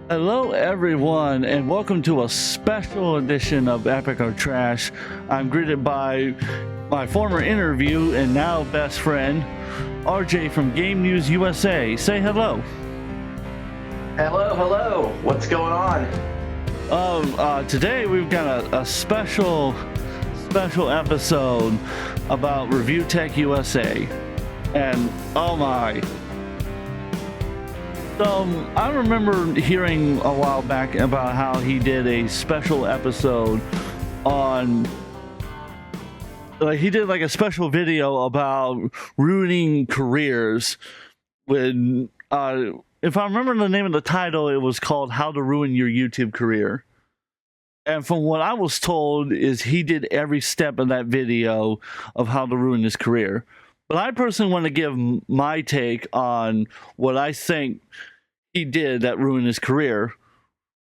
Hello, everyone, and welcome to a special edition of Epic or Trash. I'm greeted by my former interview and now best friend, RJ from Game News USA. Say hello. Hello. What's going on? Today we've got a special episode about Review Tech USA, and oh my. So I remember hearing a while back about how he did a special episode on, like he did like a special video about ruining careers. When if I remember the name of the title, it was called "How to Ruin Your YouTube Career." And from what I was told, is he did every step of that video of how to ruin his career. But I personally want to give my take on what I think he did that ruined his career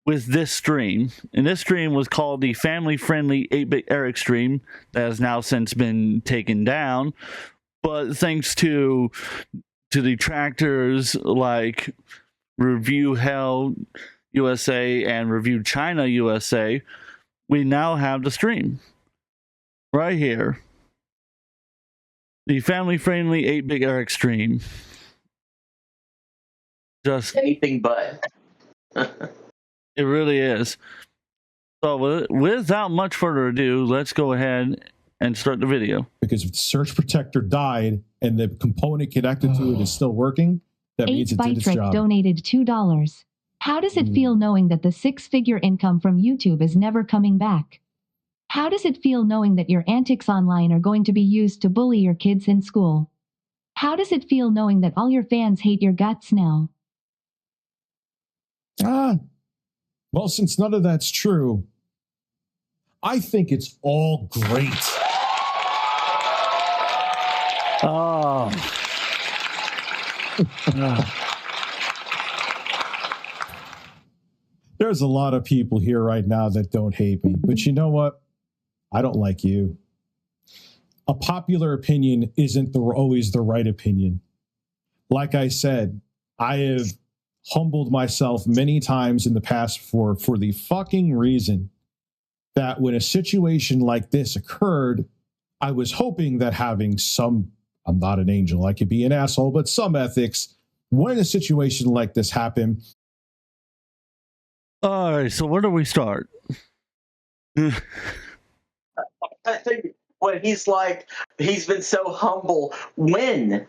with this stream. And this stream was called the family-friendly 8-Bit Eric stream that has now since been taken down. But thanks to detractors like Review Hell USA and Review China USA, we now have the stream right here. The family-friendly 8-Bit Eric stream. Just anything but. It really is. So without much further ado, let's go ahead and start the video. Because if the surge protector died and the component connected to it is still working, that means it did its job. Donated $2. How does it feel knowing that the six-figure income from YouTube is never coming back? How does it feel knowing that your antics online are going to be used to bully your kids in school? How does it feel knowing that all your fans hate your guts now? Well, since none of that's true, I think it's all great. Oh. There's a lot of people here right now that don't hate me, but you know what? I don't like you. A popular opinion isn't always the right opinion. Like I said, I have humbled myself many times in the past for the fucking reason that when a situation like this occurred, I was hoping that having some, I'm not an angel, I could be an asshole, but some ethics when a situation like this happened. All right, so where do we start? I think when he's like, he's been so humble. When?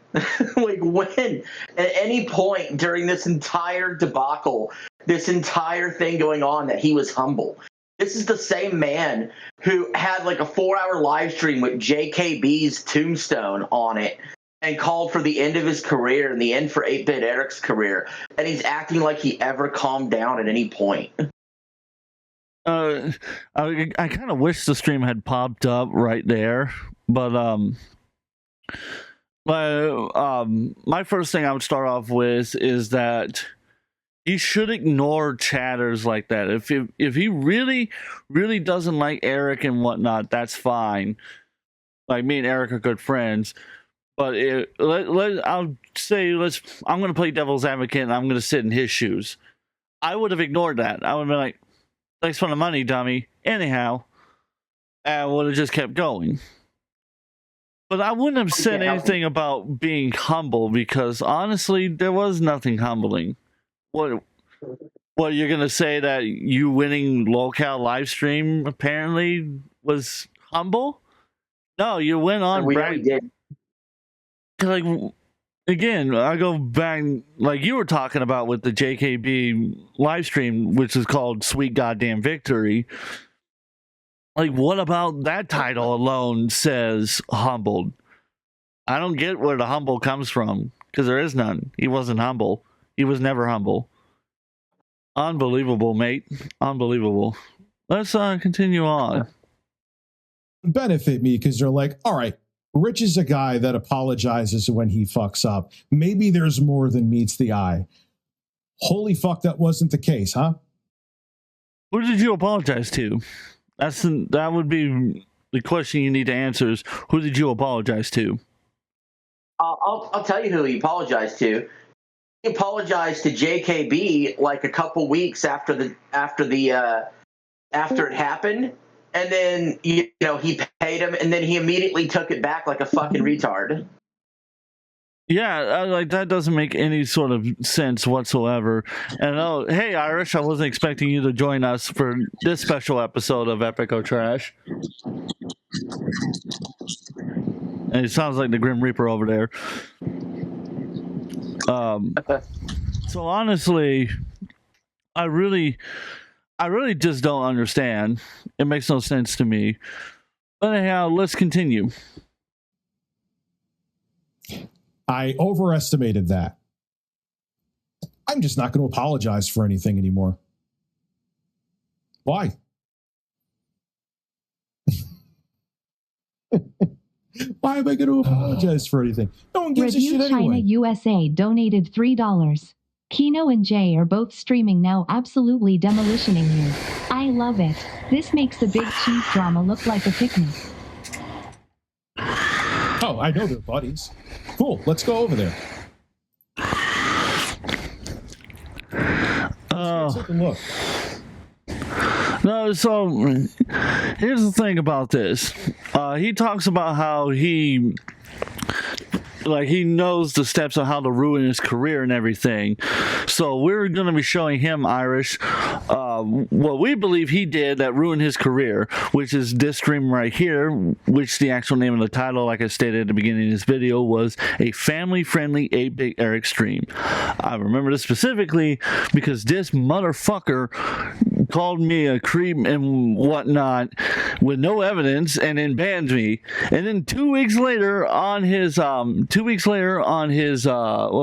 Like, when? At any point during this entire debacle, this entire thing going on, that he was humble. This is the same man who had like a 4-hour live stream with JKB's tombstone on it and called for the end of his career and the end for 8-Bit Eric's career. And he's acting like he ever calmed down at any point. I kind of wish the stream had popped up right there, but my first thing I would start off with is that you should ignore chatters like that. If he really doesn't like Eric and whatnot, that's fine. Like, me and Eric are good friends, but I'm going to play devil's advocate and I'm going to sit in his shoes. I would have ignored that. I would have been like, thanks for the money, dummy. Anyhow, I would have just kept going. But I wouldn't have said anything about being humble, because honestly, there was nothing humbling. What you're gonna say that you winning locale live stream apparently was humble? No, you went on. We already did. Like, again, I go back, like you were talking about with the JKB live stream, which is called Sweet Goddamn Victory. Like, what about that title alone says humbled? I don't get where the humble comes from, because there is none. He wasn't humble. He was never humble. Unbelievable, mate. Unbelievable. Let's continue on. Benefit me, because they're like, all right, Rich is a guy that apologizes when he fucks up. Maybe there's more than meets the eye. Holy fuck, that wasn't the case, huh? Who did you apologize to? That would be the question you need to answer, is who did you apologize to? I'll tell you who he apologized to. apologized to JKB like a couple weeks after it happened, and then he paid him, and then he immediately took it back like a fucking retard. Yeah, like that doesn't make any sort of sense whatsoever. And oh, hey Irish, I wasn't expecting you to join us for this special episode of Epico Trash. And it sounds like the Grim Reaper over there. So honestly, I really just don't understand. It makes no sense to me. But anyhow, let's continue. I overestimated that. I'm just not going to apologize for anything anymore. Why? Why am I going to apologize for anything? No one gives a shit Review China anyway. USA donated $3. Kino and Jay are both streaming now, absolutely demolitioning you. I love it. This makes the big cheese drama look like a picnic. Oh, I know they're buddies. Cool, let's go over there. Let's take a look. No, so here's the thing about this. He talks about how he knows the steps on how to ruin his career and everything. So we're going to be showing him, Irish, what we believe he did that ruined his career, which is this stream right here, which the actual name of the title, like I stated at the beginning of this video, was a family-friendly 8-bit Eric stream. I remember this specifically because this motherfucker called me a creep and whatnot with no evidence and then banned me. And then 2 weeks later on his what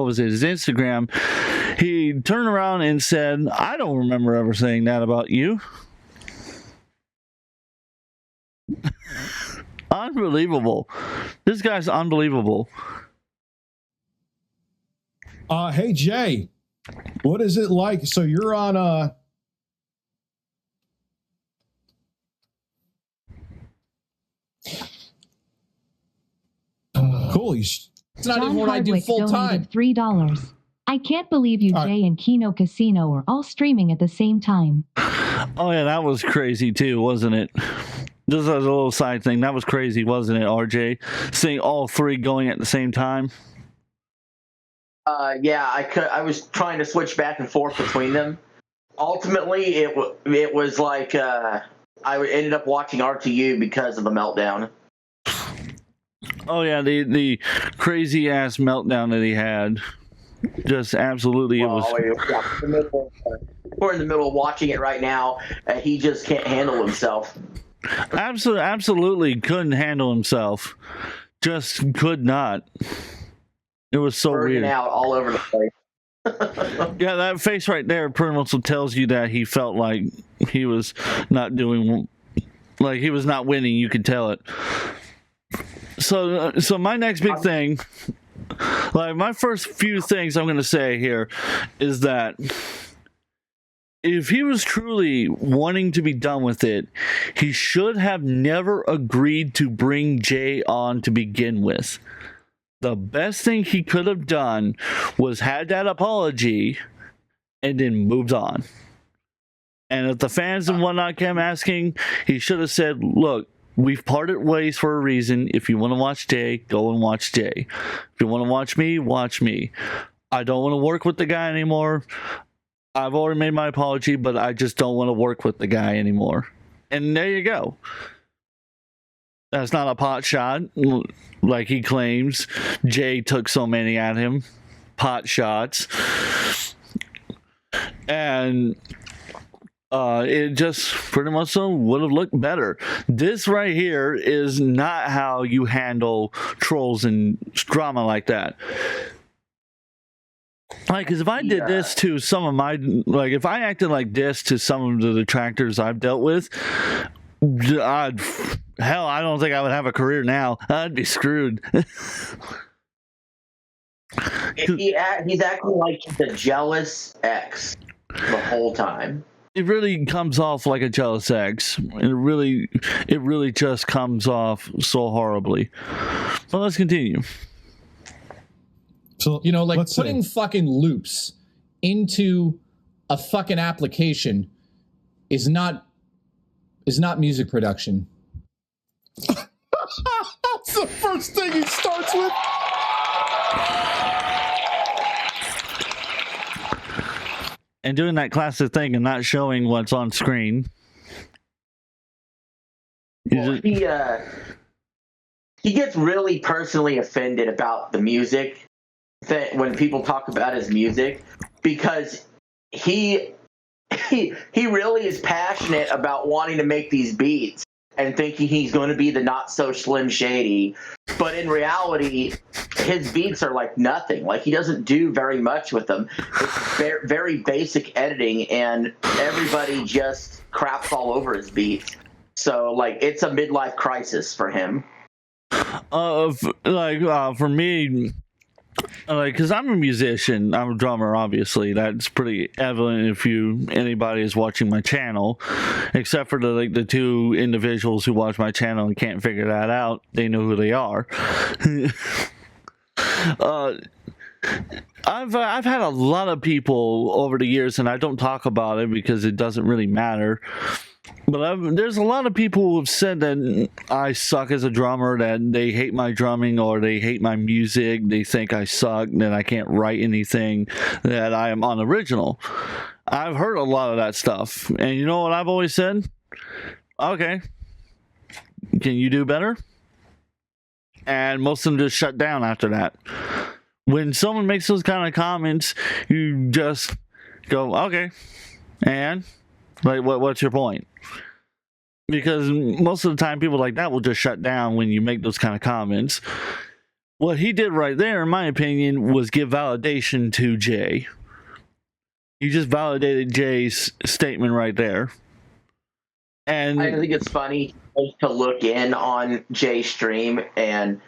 was it, his Instagram, he turned around and said, I don't remember ever saying that about you. Unbelievable. This guy's unbelievable. Hey Jay, what is it like? So you're on cool. It's not John even what I do Hardwick full time. donated $3. I can't believe you, All right. Jay, and Kino Casino are all streaming at the same time. Oh yeah, that was crazy too, wasn't it? Just as a little side thing, that was crazy, wasn't it, RJ? Seeing all three going at the same time. Yeah, I was trying to switch back and forth between them. Ultimately, it was like I ended up watching RTU because of the meltdown. Oh yeah, the crazy ass meltdown that he had. Just absolutely, We're in the middle of watching it right now, and he just can't handle himself. Absolutely couldn't handle himself. Just could not. It was so Burning weird. out all over the place. Yeah, that face right there pretty much tells you that he felt like he was not doing, like he was not winning. You could tell it. So my next big thing, like my first few things I'm going to say here is that if he was truly wanting to be done with it, he should have never agreed to bring Jay on to begin with. The best thing he could have done was had that apology and then moved on. And if the fans and whatnot came asking, he should have said, look, we've parted ways for a reason. If you want to watch Jay, go and watch Jay. If you want to watch me, watch me. I don't want to work with the guy anymore. I've already made my apology, but I just don't want to work with the guy anymore. And there you go. That's not a pot shot, like he claims. Jay took so many at him. Pot shots. And it just pretty much would have looked better. This right here is not how you handle trolls and drama like that. Like, because if I did this to some of my, like, if I acted like this to some of the detractors I've dealt with, I don't think I would have a career now. I'd be screwed. He's acting like the jealous ex the whole time. It really comes off like a jealous ex. It really just comes off so horribly. But let's continue. So You know, like let's putting see. fucking loops into a fucking application is not music production. That's the first thing he starts with. And doing that classic thing and not showing what's on screen. Well, he gets really personally offended about the music when people talk about his music, because he really is passionate about wanting to make these beats and thinking he's going to be the not so Slim Shady, but in reality his beats are like nothing. Like, he doesn't do very much with them. It's very basic editing, and everybody just craps all over his beats. So like, it's a midlife crisis for him. For me, because I'm a musician, I'm a drummer. Obviously, that's pretty evident if anybody is watching my channel, except for the two individuals who watch my channel and can't figure that out. They know who they are. I've had a lot of people over the years, and I don't talk about it because it doesn't really matter. But there's a lot of people who have said that I suck as a drummer, that they hate my drumming or they hate my music. They think I suck, that I can't write anything, that I am unoriginal. I've heard a lot of that stuff. And you know what I've always said? Okay, can you do better? And most of them just shut down after that. When someone makes those kind of comments, you just go, okay, and like, what's your point? Because most of the time, people like that will just shut down when you make those kind of comments. What he did right there, in my opinion, was give validation to Jay. He just validated Jay's statement right there. And I think it's funny to look in on Jay's stream, and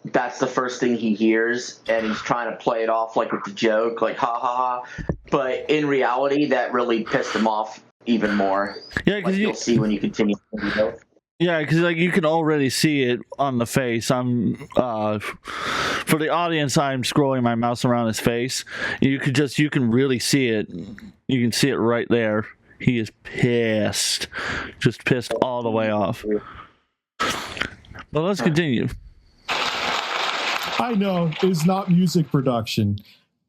that's the first thing he hears, and he's trying to play it off like it's a joke, like ha ha ha. But in reality, that really pissed him off even more. Yeah, because you'll see when you continue. Yeah, because like you can already see it on the face. I'm for the audience, I'm scrolling my mouse around his face. You can really see it. You can see it right there. He is pissed, just pissed all the way off. But let's continue. I know is not music production.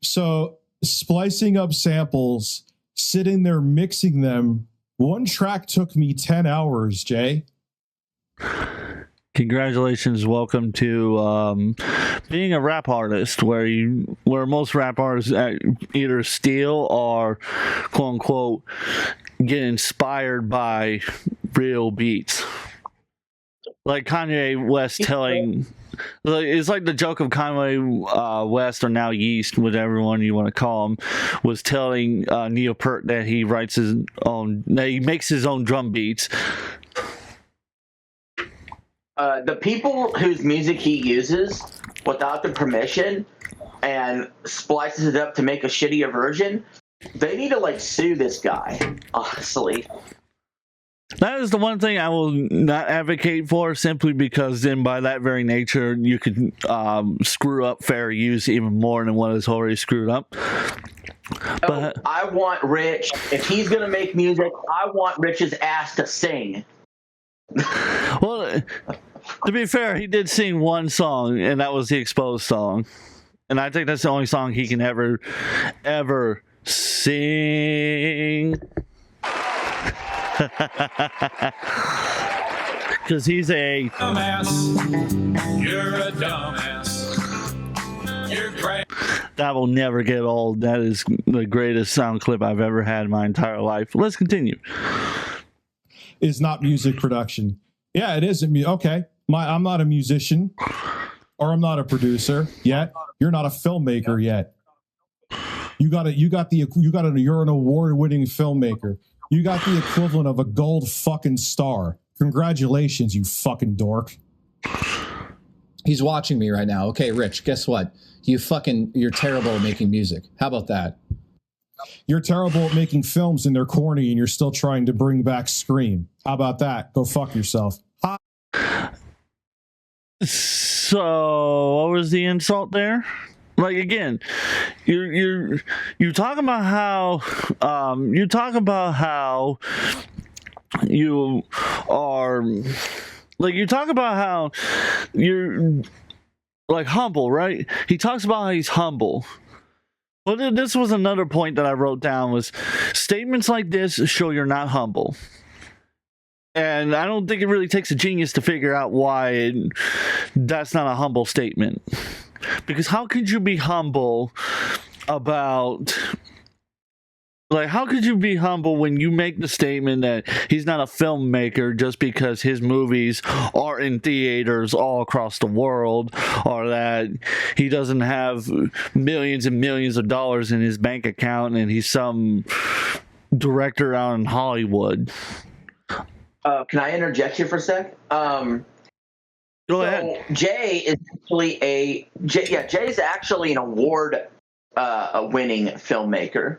So splicing up samples, sitting there mixing them. One track took me 10 hours, Jay. Congratulations, welcome to being a rap artist, where most rap artists either steal or quote unquote get inspired by real beats. Like Kanye West telling, it's like the joke of Kanye West, or now Yeast, whatever one you want to call him, was telling Neil Peart that he makes his own drum beats. The people whose music he uses without the permission and splices it up to make a shittier version, they need to like sue this guy, honestly. That is the one thing I will not advocate for, simply because then by that very nature you could screw up fair use even more than what is already screwed up. But I want Rich, if he's gonna make music, I want Rich's ass to sing. Well, to be fair, he did sing one song, and that was the Exposed song. And I think that's the only song he can ever sing. Because he's a dumbass. You're a dumbass. You're great. That will never get old. That is the greatest sound clip I've ever had in my entire life. Let's continue. Is not music production. Yeah, it isn't. Okay, I'm not a musician, or I'm not a producer yet. You're not a filmmaker yet. You're an award-winning filmmaker. You got the equivalent of a gold fucking star. Congratulations, you fucking dork. He's watching me right now. Okay, Rich, guess what? You're terrible at making music. How about that? You're terrible at making films and they're corny, and you're still trying to bring back Scream. How about that? Go fuck yourself. So, what was the insult there? Like, again, you talk about how you are, like, you talk about how you're like humble, right? He talks about how he's humble. Well, this was another point that I wrote down, was statements like this show you're not humble. And I don't think it really takes a genius to figure out why that's not a humble statement. Because how could you be humble about... Like, how could you be humble when you make the statement that he's not a filmmaker just because his movies are in theaters all across the world, or that he doesn't have millions and millions of dollars in his bank account and he's some director out in Hollywood? Can I interject you for a sec? Go ahead. Jay is actually Jay's actually an award winning filmmaker.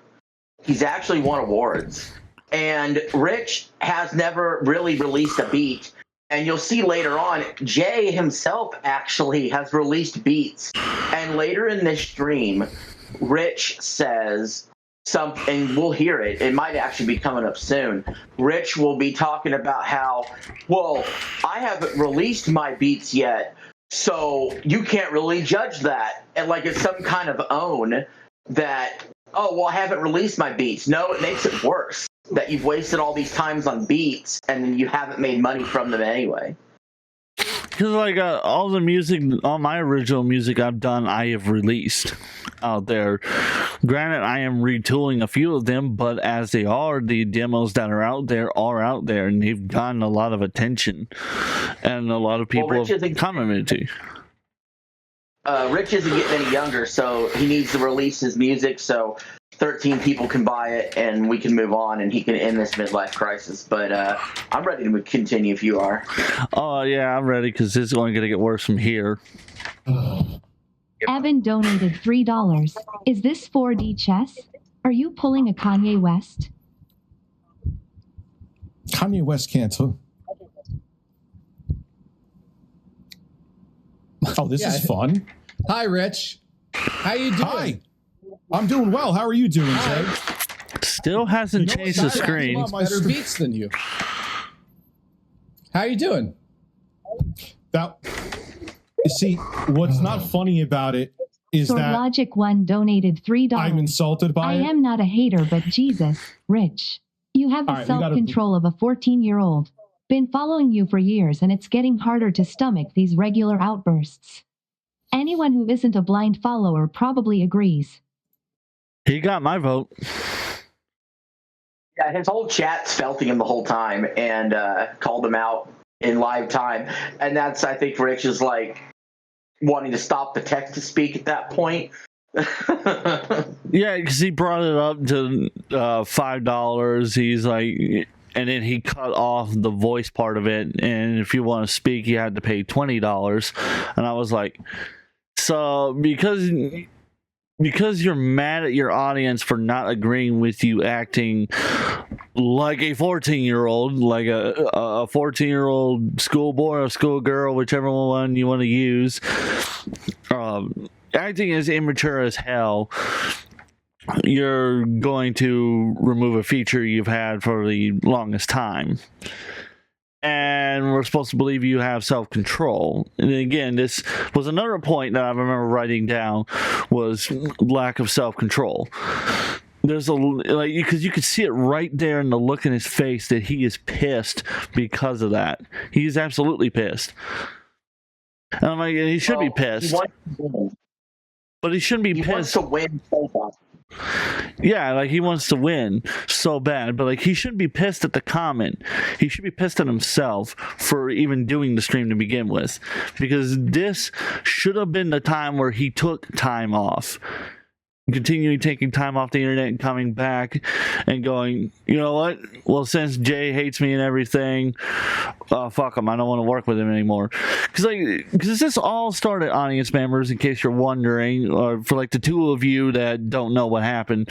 He's actually won awards. And Rich has never really released a beat. And you'll see later on, Jay himself actually has released beats. And later in this stream, Rich says something, we'll hear it. It might actually be coming up soon. Rich will be talking about how, well, I haven't released my beats yet, so you can't really judge that. And like it's some kind of own that, oh, well, I haven't released my beats. No, it makes it worse that you've wasted all these times on beats and you haven't made money from them anyway. Because, like, all the music, all my original music I've done, I have released out there. Granted, I am retooling a few of them, but as they are, the demos that are out there, and they've gotten a lot of attention. And a lot of people have commented. Rich isn't getting any younger, so he needs to release his music so 13 people can buy it and we can move on and he can end this midlife crisis. But I'm ready to continue if you are. Oh, yeah, I'm ready because it's only going to get worse from here. Evan donated $3. Is this 4D chess? Are you pulling a Kanye West? Kanye West cancel. Oh, this is fun. Hi, Rich. How you doing? Hi. I'm doing well. How are you doing, Jay? Still hasn't changed the screen. Better beats than you. How you doing? That, you see, what's not funny about it is that Logic 1 donated $3. I'm insulted by it. I am not a hater, but Jesus, Rich. You have the self-control of a 14-year-old. Been following you for years and it's getting harder to stomach these regular outbursts. Anyone who isn't a blind follower probably agrees. He got my vote. Yeah, his whole chat's felting him the whole time and called him out in live time. And that's, I think, Rich is like wanting to stop the text to speak at that point. Yeah, because he brought it up to $5. He's like, and then he cut off the voice part of it. And if you want to speak, you had to pay $20. And I was like, so because you're mad at your audience for not agreeing with you acting like a 14-year-old, like a 14-year-old schoolboy or schoolgirl, whichever one you want to use, acting as immature as hell, you're going to remove a feature you've had for the longest time. And we're supposed to believe you have self-control. And again, this was another point that I remember writing down, was lack of self-control. There's because you could see it right there in the look in his face that he is pissed because of that. He's absolutely pissed. And I'm like, he should be pissed. But he shouldn't be pissed. He wants to win so bad. Yeah, like he wants to win so bad, but like he shouldn't be pissed at the comment. He should be pissed at himself for even doing the stream to begin with, because this should have been the time where he took time off, continuing taking time off the internet and coming back and going, you know what? Well, since Jay hates me and everything, fuck him. I don't want to work with him anymore. Because this all started, audience members, in case you're wondering, or for like the two of you that don't know what happened.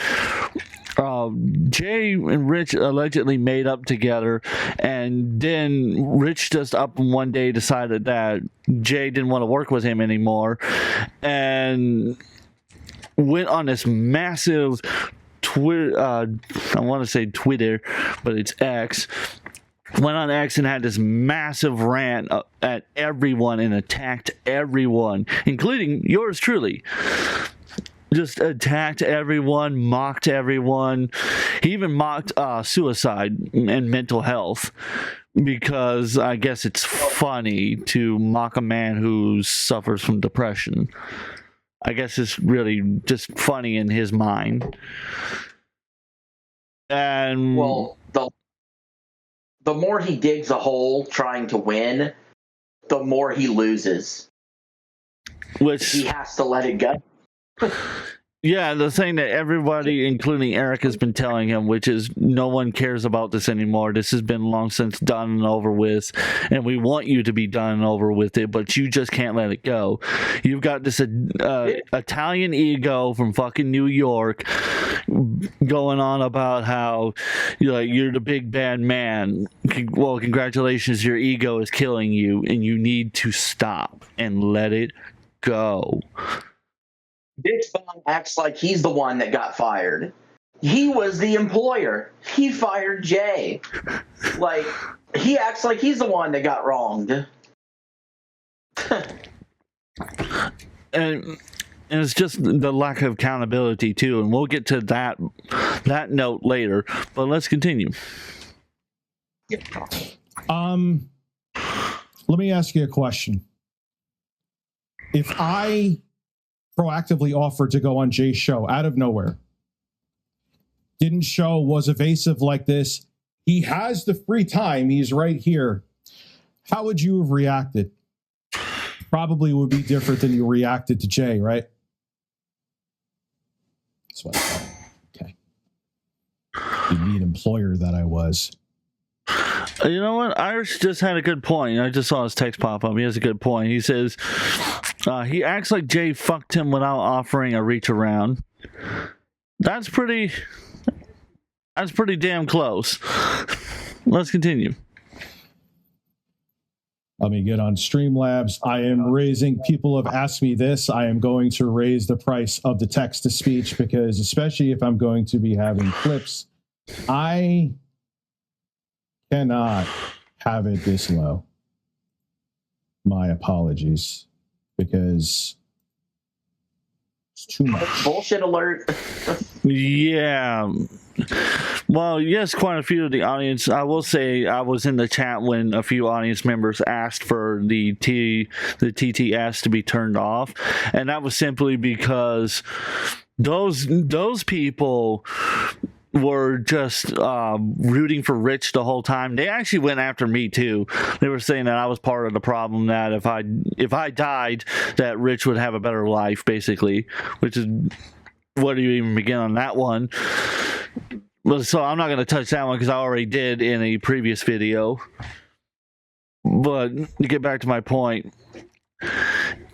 Jay and Rich allegedly made up together, and then Rich just up one day decided that Jay didn't want to work with him anymore, and went on this massive Twitter, I want to say Twitter, but it's X, went on X and had this massive rant at everyone and attacked everyone, including yours truly. Just attacked everyone, mocked everyone. He even mocked suicide and mental health, because I guess it's funny to mock a man who suffers from depression. I guess it's really just funny in his mind. And well, the more he digs a hole trying to win, the more he loses. which He has to let it go. Yeah, the thing that everybody, including Eric, has been telling him, which is no one cares about this anymore. This has been long since done and over with, and we want you to be done and over with it, but you just can't let it go. You've got this Italian ego from fucking New York going on about how you're the big bad man. Well, congratulations, your ego is killing you, and you need to stop and let it go. Bitch Bong acts like he's the one that got fired. He was the employer. He fired Jay. Like, he acts like he's the one that got wronged. And it's just the lack of accountability too, and we'll get to that note later. But let's continue. Let me ask you a question. If I proactively offered to go on Jay's show out of nowhere, didn't show, was evasive like this, he has the free time, he's right here, how would you have reacted? Probably would be different than you reacted to Jay, right? That's what I thought. Okay. The neat employer that I was. You know what? Irish just had a good point. I just saw his text pop up. He has a good point. He says he acts like Jay fucked him without offering a reach around. That's pretty damn close. Let's continue. Let me get on Streamlabs. I am raising, people have asked me this. I am going to raise the price of the text to speech, because especially if I'm going to be having clips, I cannot have it this low. My apologies, because it's too much. Bullshit alert. Yeah. Well, yes, quite a few of the audience. I will say I was in the chat when a few audience members asked for the TTS to be turned off, and that was simply because those people were just rooting for Rich the whole time. They actually went after me too. They were saying that I was part of the problem, that if I died, that Rich would have a better life, basically, which is, where do you even begin on that one? So I'm not going to touch that one because I already did in a previous video. But to get back to my point,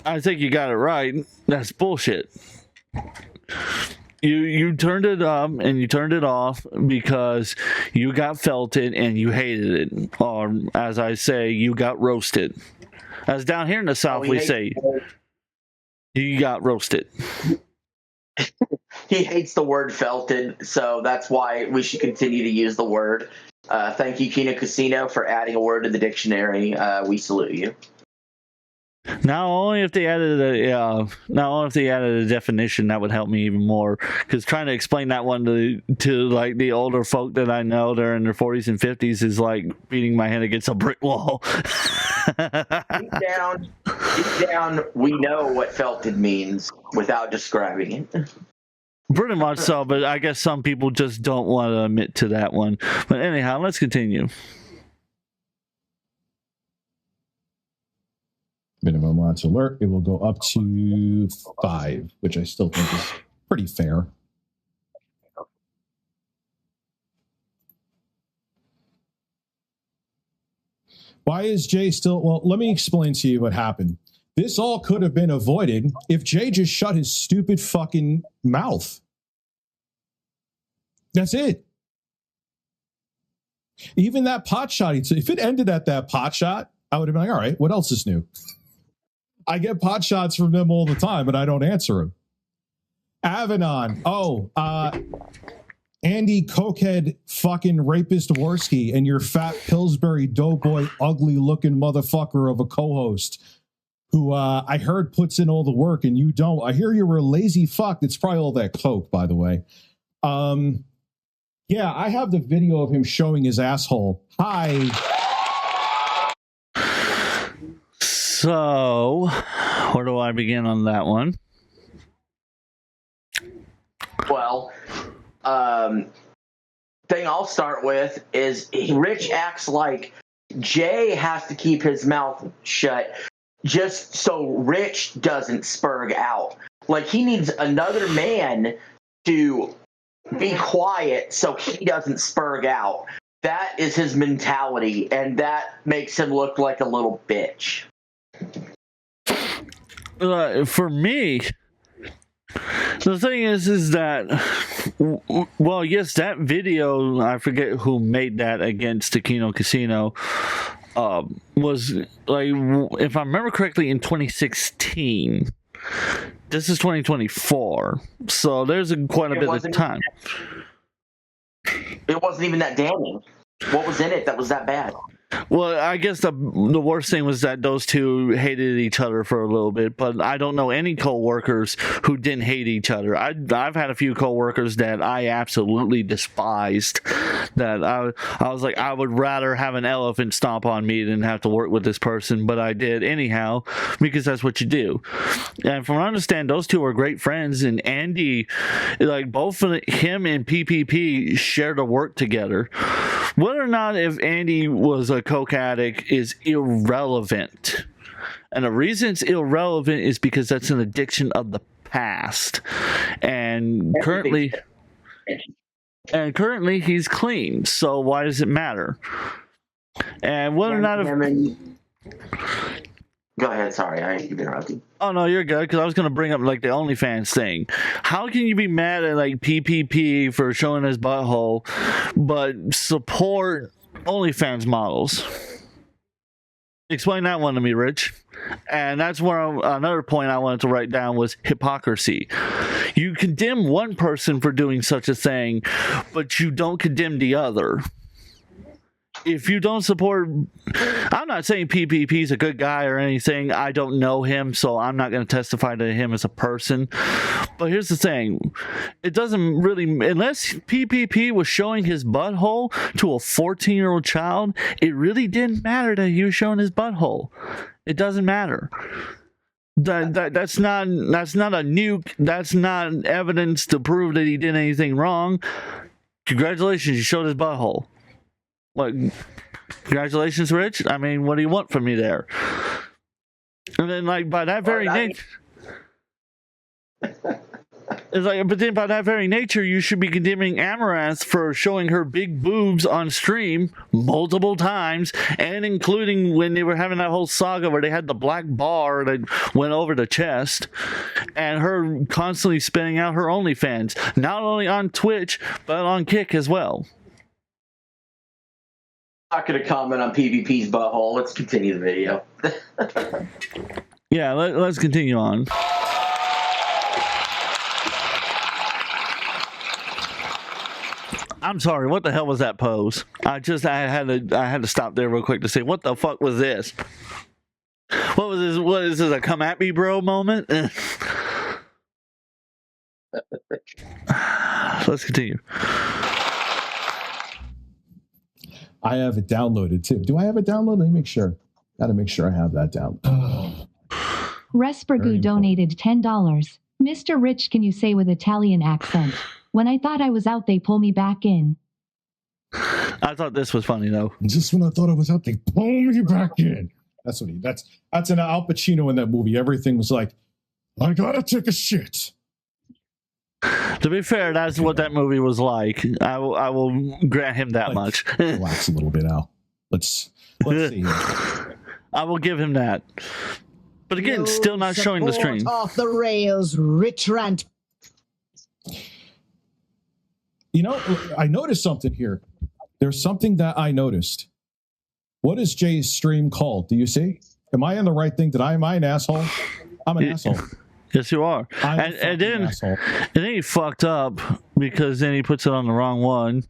I think you got it right. That's bullshit. You turned it up and you turned it off because you got felted and you hated it. Or, as I say, you got roasted. As down here in the South, we say, you got roasted. He hates the word felted, so that's why we should continue to use the word. Thank you, Kino Casino, for adding a word to the dictionary. We salute you. Not only if they added a definition, that would help me even more. Because trying to explain that one to like the older folk that I know, they're in their 40s and 50s, is like beating my head against a brick wall. Deep down, we know what felted means without describing it. Pretty much so, but I guess some people just don't want to admit to that one. But anyhow, let's continue. Minimum launch alert, it will go up to 5, which I still think is pretty fair. Why is Jay still? Well, let me explain to you what happened. This all could have been avoided if Jay just shut his stupid fucking mouth. That's it. Even that pot shot, if it ended at that pot shot, I would have been like, all right, what else is new? I get pot shots from them all the time, but I don't answer them. Avanon. Oh, Andy Cokehead fucking rapist Worski and your fat Pillsbury doughboy ugly looking motherfucker of a co-host who I heard puts in all the work and you don't. I hear you were a lazy fuck. It's probably all that coke, by the way. Yeah, I have the video of him showing his asshole. Hi. So, where do I begin on that one? Well, thing I'll start with is Rich acts like Jay has to keep his mouth shut just so Rich doesn't spurg out. Like, he needs another man to be quiet so he doesn't spurg out. That is his mentality, and that makes him look like a little bitch. For me, the thing is that, well, yes, that video, I forget who made that against Taquino Casino, was, like, if I remember correctly, in 2016. This is 2024, so there's quite a bit of time. It wasn't even that damning. What was in it that was that bad? Well, I guess the worst thing was that those two hated each other for a little bit, but I don't know any co-workers who didn't hate each other. I've had a few co-workers that I absolutely despised, that I was like, I would rather have an elephant stomp on me than have to work with this person, but I did anyhow, because that's what you do. And from what I understand, those two are great friends, and Andy, like, both him and PPP shared a work together. Whether or not if Andy was a coke addict is irrelevant. And the reason it's irrelevant is because that's an addiction of the past. And currently he's clean. So why does it matter? And whether or not Go ahead, sorry, I interrupted. Oh, no, you're good, because I was going to bring up, like, the OnlyFans thing. How can you be mad at, like, PPP for showing his butthole, but support OnlyFans models? Explain that one to me, Rich. And that's where another point I wanted to write down was hypocrisy. You condemn one person for doing such a thing, but you don't condemn the other. If you don't support, I'm not saying PPP is a good guy or anything. I don't know him, so I'm not going to testify to him as a person. But here's the thing. It doesn't really, unless PPP was showing his butthole to a 14-year-old child, it really didn't matter that he was showing his butthole. It doesn't matter. That's not a nuke. That's not evidence to prove that he did anything wrong. Congratulations, you showed his butthole. Like, congratulations, Rich. I mean, what do you want from me there? And then, like, by that very nature, it's like, but then by that very nature, you should be condemning Amaranth for showing her big boobs on stream multiple times, and including when they were having that whole saga where they had the black bar that went over the chest, and her constantly spinning out her OnlyFans, not only on Twitch, but on Kick as well. I'm not going to comment on PvP's butthole. Let's continue the video. Yeah, let's continue on. I'm sorry. What the hell was that pose? I had to stop there real quick to say, what the fuck was this? What was this? What is this? A come at me, bro moment? Let's continue. I have it downloaded too. Do I have it downloaded? Let me make sure. Got to make sure I have that down. Respergu donated $10. Mr. Rich, can you say with Italian accent? When I thought I was out, they pull me back in. I thought this was funny though. Just when I thought I was out, they pull me back in. That's an Al Pacino in that movie. Everything was like, I gotta take a shit. To be fair, that's what that movie was like. I will grant him that much. Relax a little bit, Al. Let's see here. I will give him that. But again, still not showing the stream. Off the rails, Rich Rant. You know, I noticed something here. There's something that I noticed. What is Jay's stream called? Do you see? Am I on the right thing? Am I an asshole? I'm an asshole. Yes, you are. I'm a And fucking then asshole. he fucked up because then he puts it on the wrong one.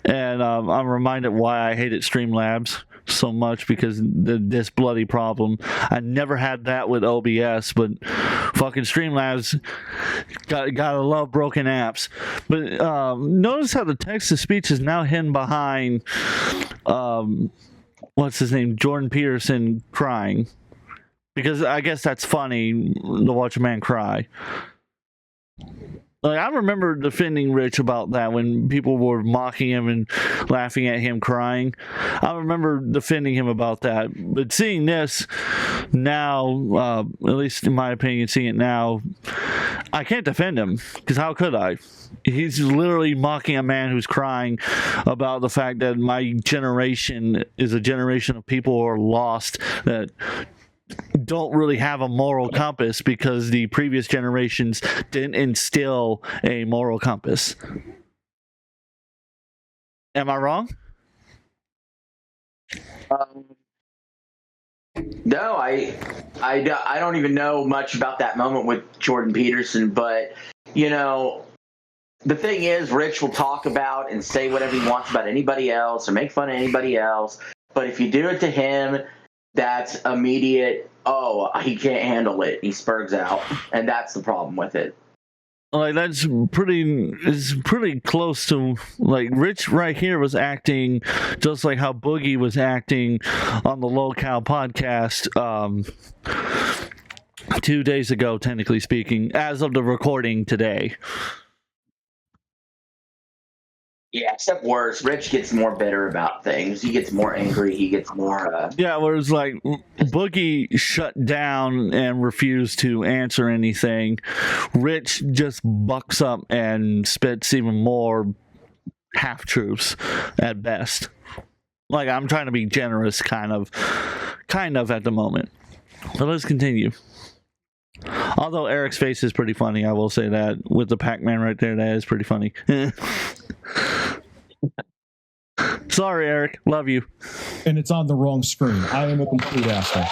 And I'm reminded why I hated Streamlabs so much, because this bloody problem. I never had that with OBS, but fucking Streamlabs gotta love broken apps. But notice how the text to speech is now hidden behind what's his name, Jordan Peterson crying. Because I guess that's funny to watch a man cry. Like, I remember defending Rich about that when people were mocking him and laughing at him crying. I remember defending him about that. But seeing this now, at least in my opinion, seeing it now, I can't defend him, because how could I? He's literally mocking a man who's crying about the fact that my generation is a generation of people who are lost, that don't really have a moral compass because the previous generations didn't instill a moral compass. Am I wrong? No, I don't even know much about that moment with Jordan Peterson, but you know, the thing is, Rich will talk about and say whatever he wants about anybody else or make fun of anybody else, but if you do it to him, that's immediate, oh, he can't handle it. He spurgs out. And that's the problem with it. Like, it's pretty close to, like, Rich right here was acting just like how Boogie was acting on the Low Cal podcast 2 days ago, technically speaking, as of the recording today. Yeah, except worse. Rich gets more bitter about things. He gets more angry. He gets more... Yeah, whereas, like, Boogie shut down and refused to answer anything. Rich just bucks up and spits even more half-truths at best. Like, I'm trying to be generous, kind of at the moment. But let's continue. Although Eric's face is pretty funny, I will say that. With the Pac-Man right there, that is pretty funny. Sorry, Eric. Love you. And it's on the wrong screen. I am a complete asshole.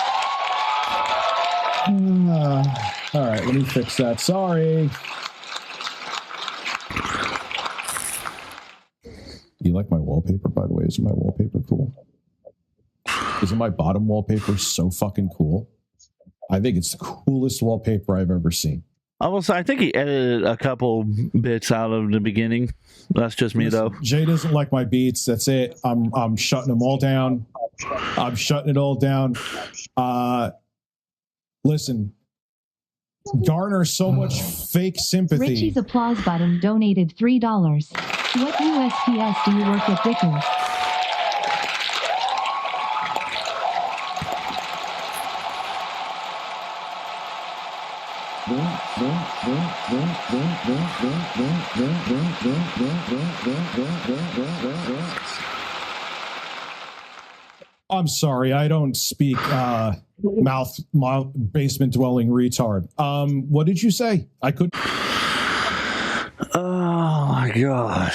All right, let me fix that. Sorry. You like my wallpaper, by the way? Isn't my wallpaper cool? Isn't my bottom wallpaper so fucking cool? I think it's the coolest wallpaper I've ever seen. I think he edited a couple bits out of the beginning. That's just me, though. Jay doesn't like my beats. That's it. I'm shutting them all down. I'm shutting it all down. Listen, garner so much fake sympathy. Richie's applause button donated $3. What USPS do you work at, Vickers? I'm sorry, I don't speak mouth basement dwelling retard. What did you say? I couldn't. Oh my god.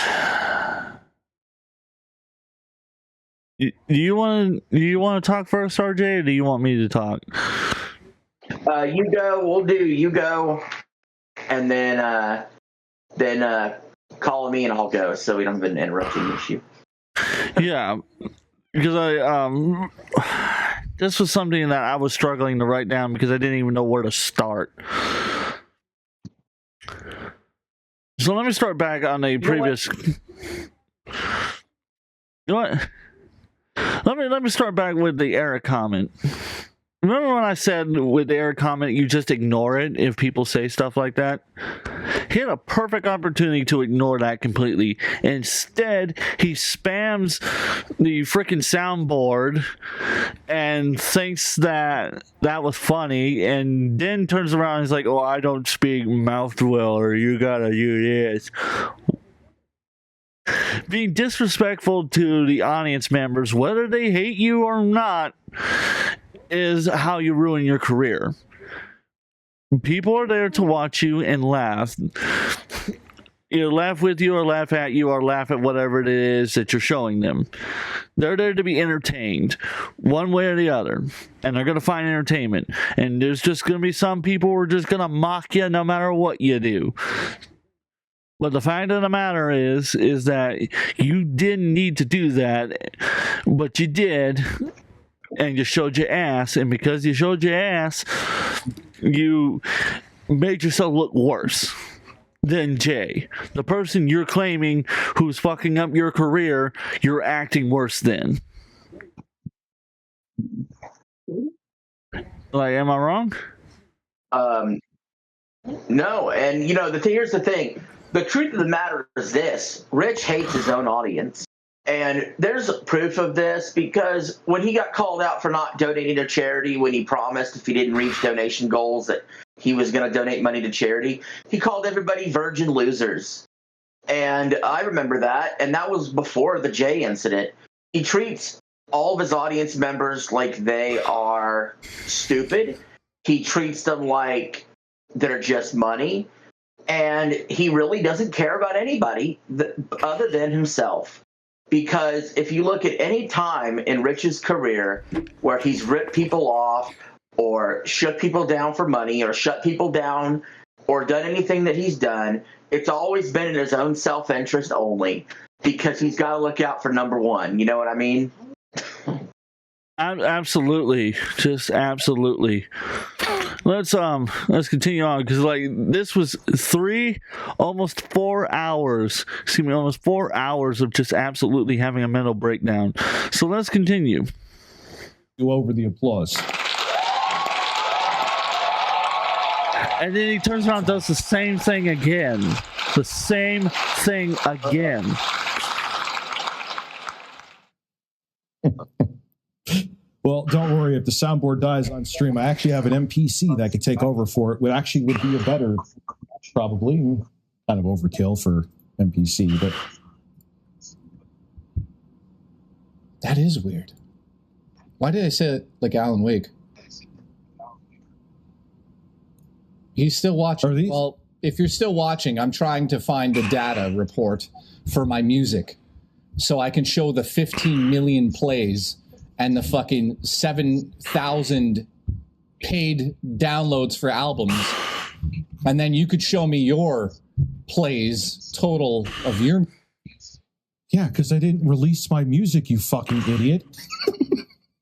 Do you want to talk first, RJ, or do you want me to talk? You go. We'll do. You go, and then call me and I'll go, so we don't have an interrupting issue. Yeah, because this was something that I was struggling to write down because I didn't even know where to start. So let me start back on a previous. You know what? Let me start back with the Eric comment. Remember when I said with the Eric comment, you just ignore it if people say stuff like that? He had a perfect opportunity to ignore that completely. Instead, he spams the freaking soundboard and thinks that that was funny, and then turns around and he's like, oh, I don't speak mouth dweller, you gotta do this. Being disrespectful to the audience members, whether they hate you or not, is how you ruin your career. People are there to watch you and laugh. either laugh with you or laugh at you or laugh at whatever it is that you're showing them. They're there to be entertained one way or the other, and they're going to find entertainment. And there's just going to be some people who are just going to mock you no matter what you do. But the fact of the matter is that you didn't need to do that, but you did, and you showed your ass. And because you showed your ass, you made yourself look worse than Jay. The person you're claiming who's fucking up your career, you're acting worse than. Like, am I wrong? No, and here's the thing. The truth of the matter is this: Rich hates his own audience. And there's proof of this because when he got called out for not donating to charity, when he promised if he didn't reach donation goals that he was going to donate money to charity, he called everybody virgin losers. And I remember that, and that was before the Jay incident. He treats all of his audience members like they are stupid. He treats them like they're just money. And he really doesn't care about anybody other than himself. Because if you look at any time in Rich's career where he's ripped people off or shut people down for money or shut people down or done anything that he's done, it's always been in his own self-interest only because he's got to look out for number one. You know what I mean? Absolutely. Just absolutely. Let's continue on, because this was almost 4 hours of just absolutely having a mental breakdown. So let's continue. Go over the applause. And then he turns around and does the same thing again. The same thing again. Well, don't worry. If the soundboard dies on stream, I actually have an MPC that could take over for it. Would be a better, probably kind of overkill for MPC, but that is weird. Why did I say it like Alan Wake? He's still watching. Well, if you're still watching, I'm trying to find the data report for my music so I can show the 15 million plays and the fucking 7,000 paid downloads for albums. And then you could show me your plays total of your... Yeah, because I didn't release my music, you fucking idiot.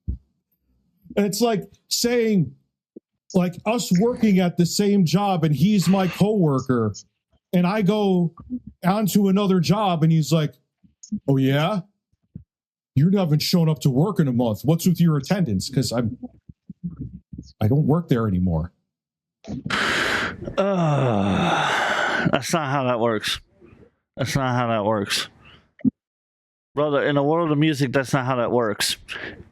And it's like saying, like, us working at the same job and he's my coworker and I go onto another job and he's like, oh yeah? You haven't shown up to work in a month. What's with your attendance? Because I don't work there anymore. That's not how that works. That's not how that works. Brother, in the world of music, that's not how that works.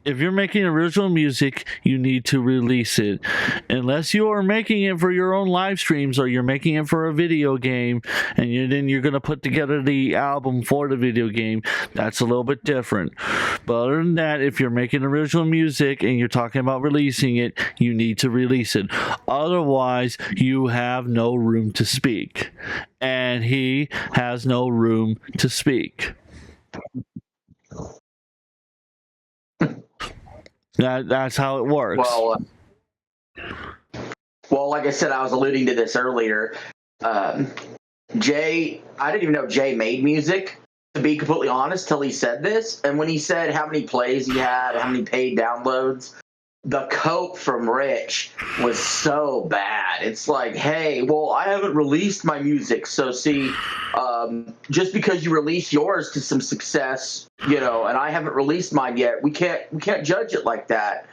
If you're making original music, you need to release it. Unless you are making it for your own live streams or you're making it for a video game and then you're going to put together the album for the video game, that's a little bit different. But other than that, if you're making original music and you're talking about releasing it, you need to release it. Otherwise, you have no room to speak. And he has no room to speak. That's how it works. Well, like I said, I was alluding to this earlier. Jay, I didn't even know Jay made music, to be completely honest, till he said this. And when he said how many plays he had, how many paid downloads, the cope from Rich was so bad. It's like, hey, well, I haven't released my music, so see, just because you release yours to some success, and I haven't released mine yet, we can't judge it like that.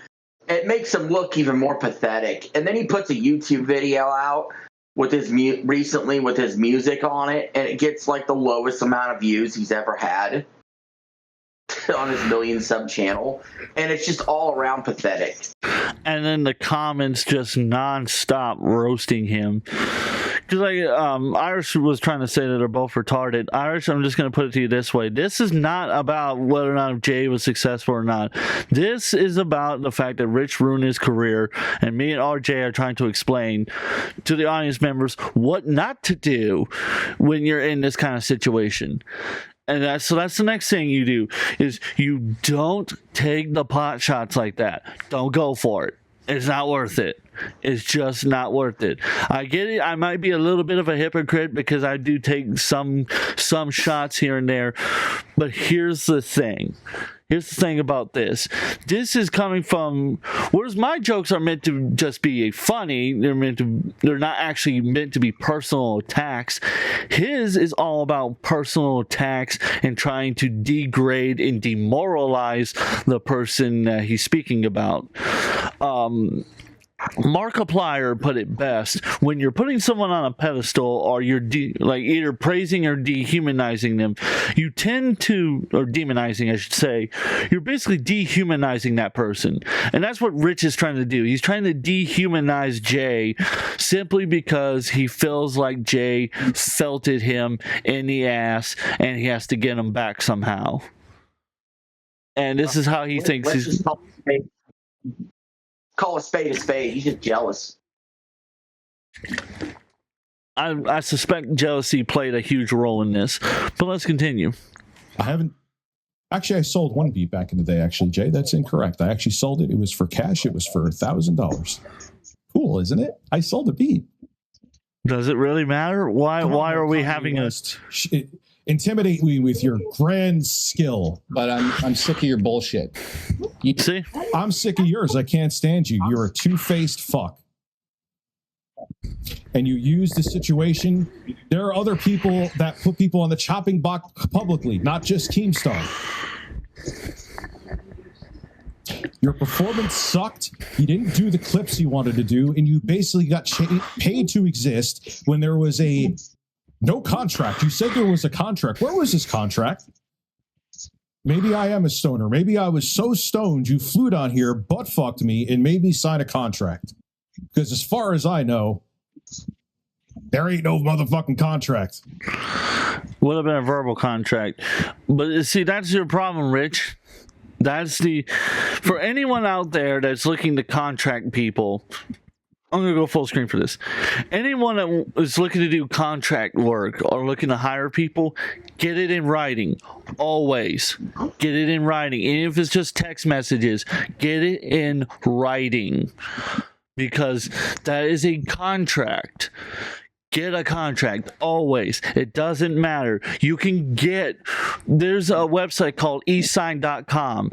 It makes him look even more pathetic. And then he puts a YouTube video out with his recently with his music on it, and it gets like the lowest amount of views he's ever had on his 1 million sub channel, and it's just all around pathetic. And then the comments just non-stop roasting him, Because Irish was trying to say that they're both retarded. Irish, I'm just going to put it to you this way. This is not about whether or not Jay was successful or not. This is about the fact that Rich ruined his career, and me and RJ are trying to explain to the audience members what not to do when you're in this kind of situation. And that's the next thing you do is you don't take the pot shots like that. Don't go for it. It's not worth it. It's just not worth it. I get it. I might be a little bit of a hypocrite because I do take some shots here and there. But here's the thing. Here's the thing about this. This is coming from, whereas my jokes are meant to just be funny, they're not actually meant to be personal attacks. His is all about personal attacks and trying to degrade and demoralize the person that he's speaking about. Markiplier put it best: when you're putting someone on a pedestal, or you're either praising or dehumanizing them, you tend to, or demonizing I should say, you're basically dehumanizing that person. And that's what Rich is trying to do. He's trying to dehumanize Jay simply because he feels like Jay felted him in the ass and he has to get him back somehow. And this is how he thinks he's... Call a spade a spade. He's just jealous. I suspect jealousy played a huge role in this, but let's continue. I sold one beat back in the day, actually, Jay. That's incorrect. I actually sold it. It was for cash. It was for $1,000. Cool, isn't it? I sold a beat. Does it really matter? Why are we having a... Intimidate me with your grand skill. But I'm sick of your bullshit. You see? I'm sick of yours. I can't stand you. You're a two-faced fuck. And you use the situation. There are other people that put people on the chopping block publicly, not just Keemstar. Your performance sucked. You didn't do the clips you wanted to do, and you basically got paid to exist when there was no contract. You said there was a contract. Where was this contract? Maybe I am a stoner. Maybe I was so stoned you flew down here, butt fucked me, and made me sign a contract. Because as far as I know, there ain't no motherfucking contract. Would have been a verbal contract. But see, that's your problem, Rich. For anyone out there that's looking to contract people, I'm going to go full screen for this. Anyone that is looking to do contract work or looking to hire people, get it in writing. Always. Get it in writing. Even if it's just text messages, get it in writing. Because that is a contract. Get a contract, always. It doesn't matter. You can there's a website called esign.com,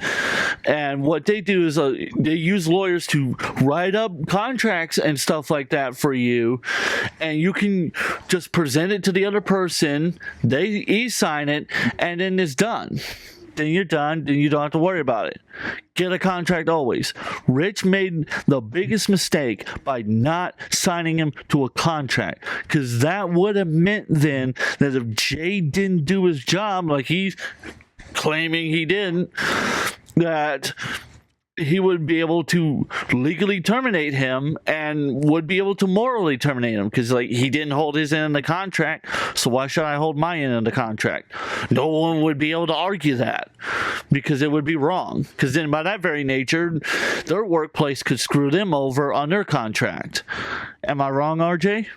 and what they do is they use lawyers to write up contracts and stuff like that for you, and you can just present it to the other person, they e-sign it, and then it's done. Then you're done, then you don't have to worry about it. Get a contract always. Rich made the biggest mistake by not signing him to a contract, because that would have meant then that if Jay didn't do his job like he's claiming he didn't, that he would be able to legally terminate him and would be able to morally terminate him, because he didn't hold his end of the contract, so why should I hold my end of the contract? No one would be able to argue that, because it would be wrong, because then by that very nature their workplace could screw them over on their contract. Am I wrong, RJ?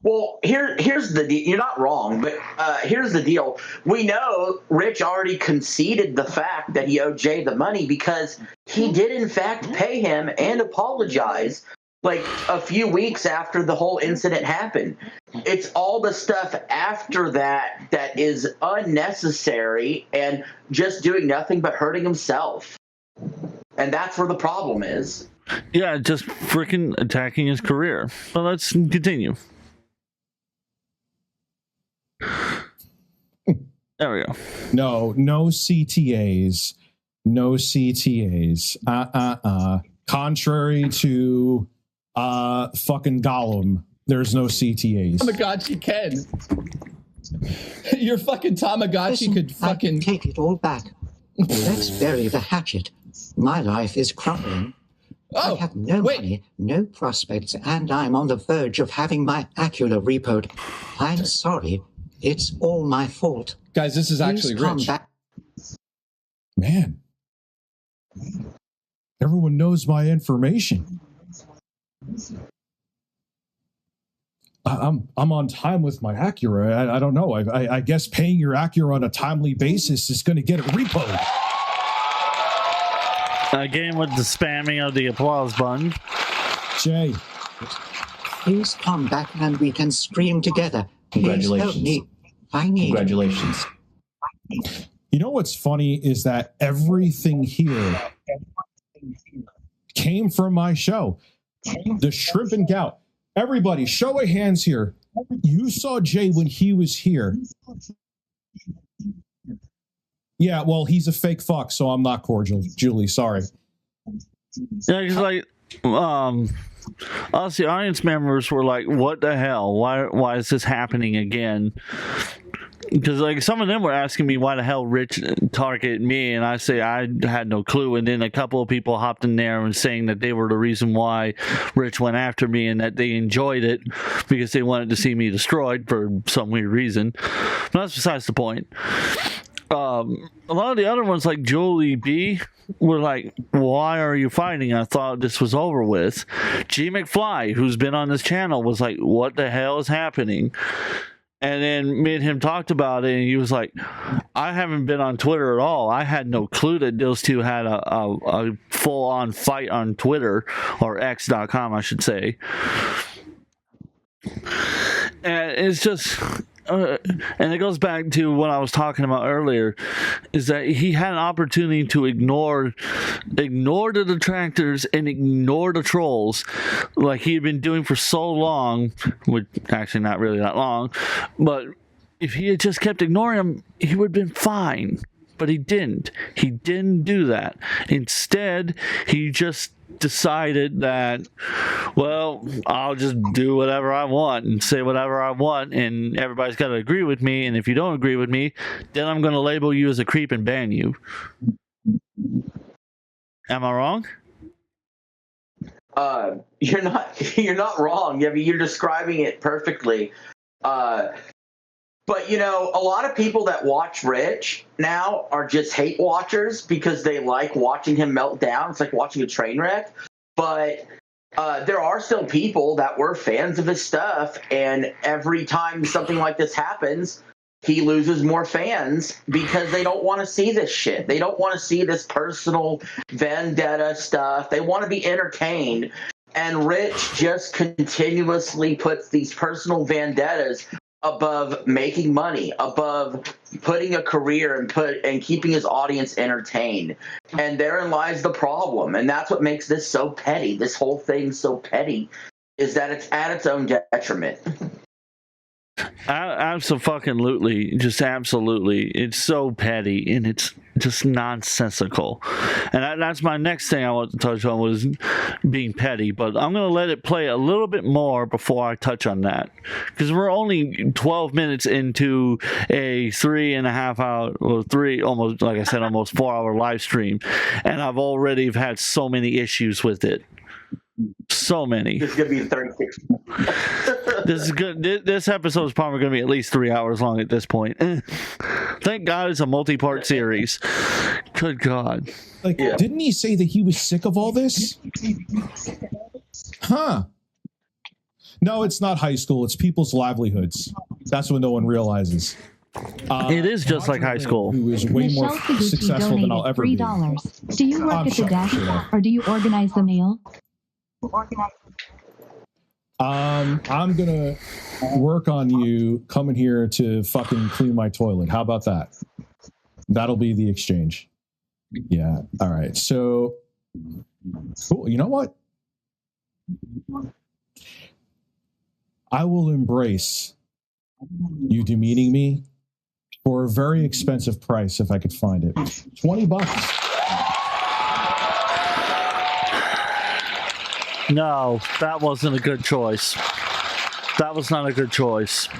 Well, here's the deal. You're not wrong, but here's the deal. We know Rich already conceded the fact that he owed Jay the money, because he did in fact pay him and apologize a few weeks after the whole incident happened. It's all the stuff after that that is unnecessary and just doing nothing but hurting himself. And that's where the problem is. Yeah, just freaking attacking his career. But let's continue. There we go. No CTAs. No CTAs. Contrary to fucking Gollum, there's no CTAs. Tamagotchi can. Your fucking Tamagotchi could fucking... I can take it all back. Let's bury the hatchet. My life is crumbling. Oh, I have no wait. money, no prospects, and I'm on the verge of having my Acula repoed. I'm sorry. It's all my fault. Guys, this is actually Please come Rich. back. Man, everyone knows my information. I'm on time with my Acura. I don't know. I guess paying your Acura on a timely basis is going to get it repoed. Again with the spamming of the applause button. Jay, Please come back and we can scream together. Please help me. I need. Congratulations. you know what's funny is that everything here came from my show. The shrimp and gout. Everybody, show of hands here. You saw Jay when he was here. Yeah, well, he's a fake fuck, so I'm not cordial. Julie, sorry. Yeah, because like, us, the audience members were like, "What the hell? Why is this happening again?" Because like some of them were asking me why the hell Rich targeted me, and I say I had no clue. And then a couple of people hopped in there and saying that they were the reason why Rich went after me, and that they enjoyed it because they wanted to see me destroyed for some weird reason. But that's besides the point. A lot of the other ones, like Julie B, were like, "Why are you fighting? I thought this was over with." G McFly, who's been on this channel, was like, "What the hell is happening?" And then me and him talked about it, and he was like, "I haven't been on Twitter at all. I had no clue that those two had a full-on fight on Twitter, or X.com, I should say." And it's just... and it goes back to what I was talking about earlier, is that he had an opportunity to ignore the detractors and ignore the trolls like he had been doing for so long, which actually not really that long, but if he had just kept ignoring them, he would have been fine. But he didn't. He didn't do that. Instead, he just decided that, well, I'll just do whatever I want and say whatever I want, and everybody's got to agree with me, and if you don't agree with me, then I'm going to label you as a creep and ban you. Am I wrong? You're not wrong. I mean, you're describing it perfectly. But, you know, a lot of people that watch Rich now are just hate watchers because they like watching him melt down. It's like watching a train wreck. But there are still people that were fans of his stuff, and every time something like this happens, he loses more fans because they don't want to see this shit. They don't want to see this personal vendetta stuff. They want to be entertained. And Rich just continuously puts these personal vendettas above making money, above putting a career and keeping his audience entertained. And therein lies the problem. And that's what makes this so petty. This whole thing so petty is that it's at its own detriment. Absolutely, just absolutely. It's so petty, and it's just nonsensical. And that's my next thing I want to touch on, was being petty. But I'm going to let it play a little bit more before I touch on that, because we're only 12 minutes into a 3.5 hour, or almost 4-hour live stream, and I've already had so many issues with it. So many. This is gonna be 36. This is good. This episode is probably going to be at least 3 hours long at this point. Thank God it's a multi-part series. Good God. Like, Didn't he say that he was sick of all this? Huh. No, it's not high school. It's people's livelihoods. That's what no one realizes. It is just like high school. Who is way Michelle more Taguchi successful than I'll ever be. $3. Do you work at the shut desk, up. or do you organize the mail? I'm gonna work on you coming here to fucking clean my toilet. How about that? That'll be the exchange. Yeah. All right. So, cool. You know what? I will embrace you demeaning me for a very expensive price if I could find it. $20. No, that wasn't a good choice. That was not a good choice.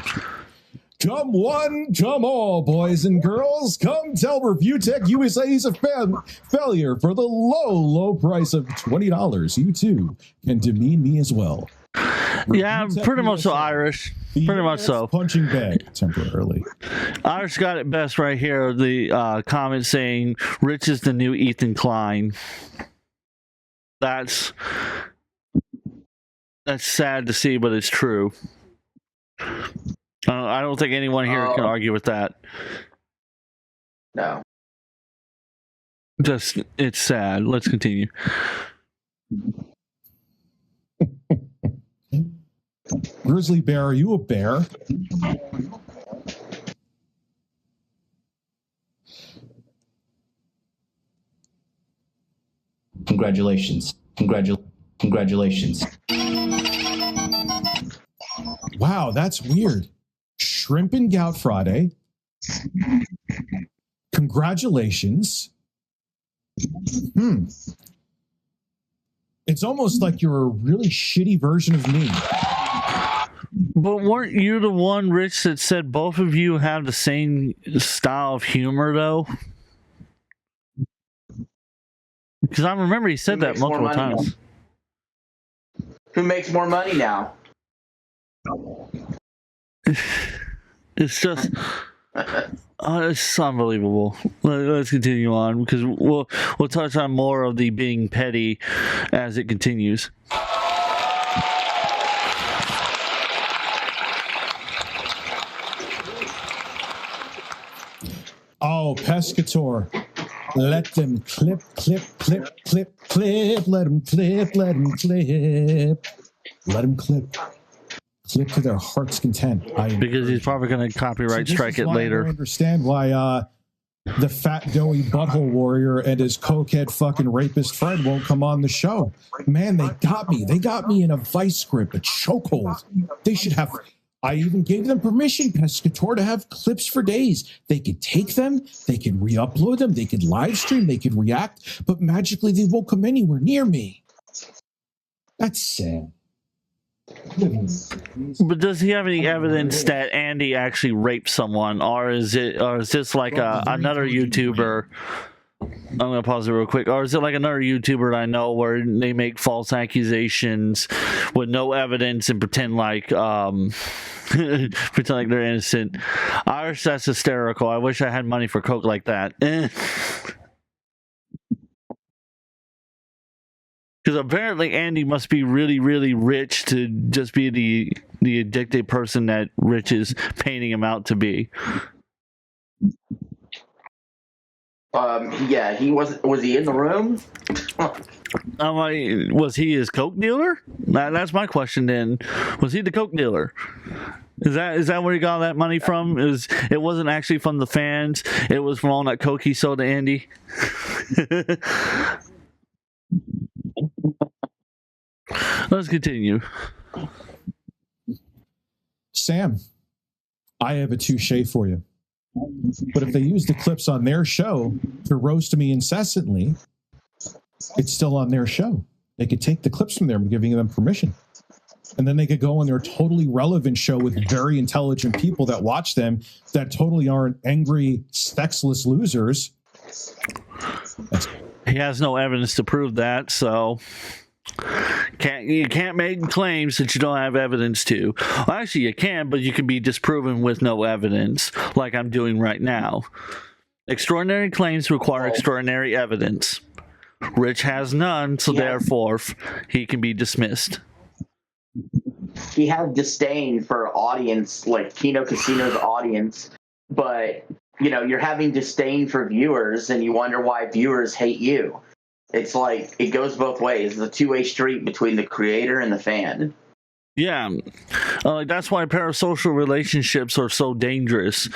Come one, come all, boys and girls. Come tell Review Tech USA he's a failure for the low price of $20. You too can demean me as well. Yeah, pretty much so, Irish. Pretty much so. Punching bag temporarily. Irish got it best right here. The comment saying, Rich is the new Ethan Klein. That's sad to see, but it's true. I don't think anyone here can argue with that. No. Just, it's sad. Let's continue. Grizzly Bear, are you a bear? Congratulations. Congratulations. Wow, that's weird. Shrimp and Gout Friday. Congratulations. It's almost like you're a really shitty version of me. But weren't you the one, Rich, that said both of you have the same style of humor, though? Because I remember he said that multiple times. Who makes more money now? It's just... it's unbelievable. Let's continue on, because we'll touch on more of the being petty as it continues. Oh, Pescator. Let them clip. Let them clip. Let them clip. Clip to their heart's content. Because he's probably going to copyright strike it later. I don't understand why the fat, doughy butthole warrior and his cokehead fucking rapist friend won't come on the show. Man, they got me. They got me in a vice grip, a chokehold. They should have... I even gave them permission, Pescator, to have clips for days. They could take them, they could re-upload them, they could live stream, they could react, but magically they won't come anywhere near me. That's sad. But does he have any evidence that Andy actually raped someone, or is this like another YouTuber? I'm gonna pause it real quick. Or is it like another YouTuber that I know where they make false accusations with no evidence and pretend like they're innocent? Irish, that's hysterical. I wish I had money for coke like that. Because apparently Andy must be really, really rich to just be the addicted person that Rich is painting him out to be. Yeah, he was he in the room? Was he his coke dealer? That's my question then. Was he the coke dealer? Is that where he got that money from? It wasn't actually from the fans. It was from all that coke he sold to Andy. Let's continue. Sam, I have a touche for you. But if they use the clips on their show to roast me incessantly, it's still on their show. They could take the clips from there and giving them permission. And then they could go on their totally relevant show with very intelligent people that watch them that totally aren't angry, sexless losers. He has no evidence to prove that, so you can't make claims that you don't have evidence to. Well, actually, you can, but you can be disproven with no evidence, like I'm doing right now. Extraordinary claims require extraordinary evidence. Rich has none, so therefore he can be dismissed. He has disdain for audience, like Kino Casino's audience, but you're having disdain for viewers, and you wonder why viewers hate you. It's like it goes both ways. It's a two-way street between the creator and the fan. Yeah, that's why parasocial relationships are so dangerous,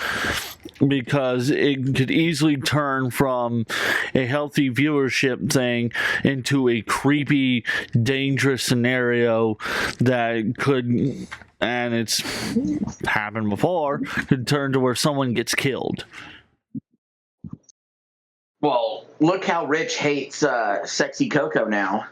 because it could easily turn from a healthy viewership thing into a creepy, dangerous scenario that could, and it's happened before, could turn to where someone gets killed. Well, look how Rich hates Sexy Coco now.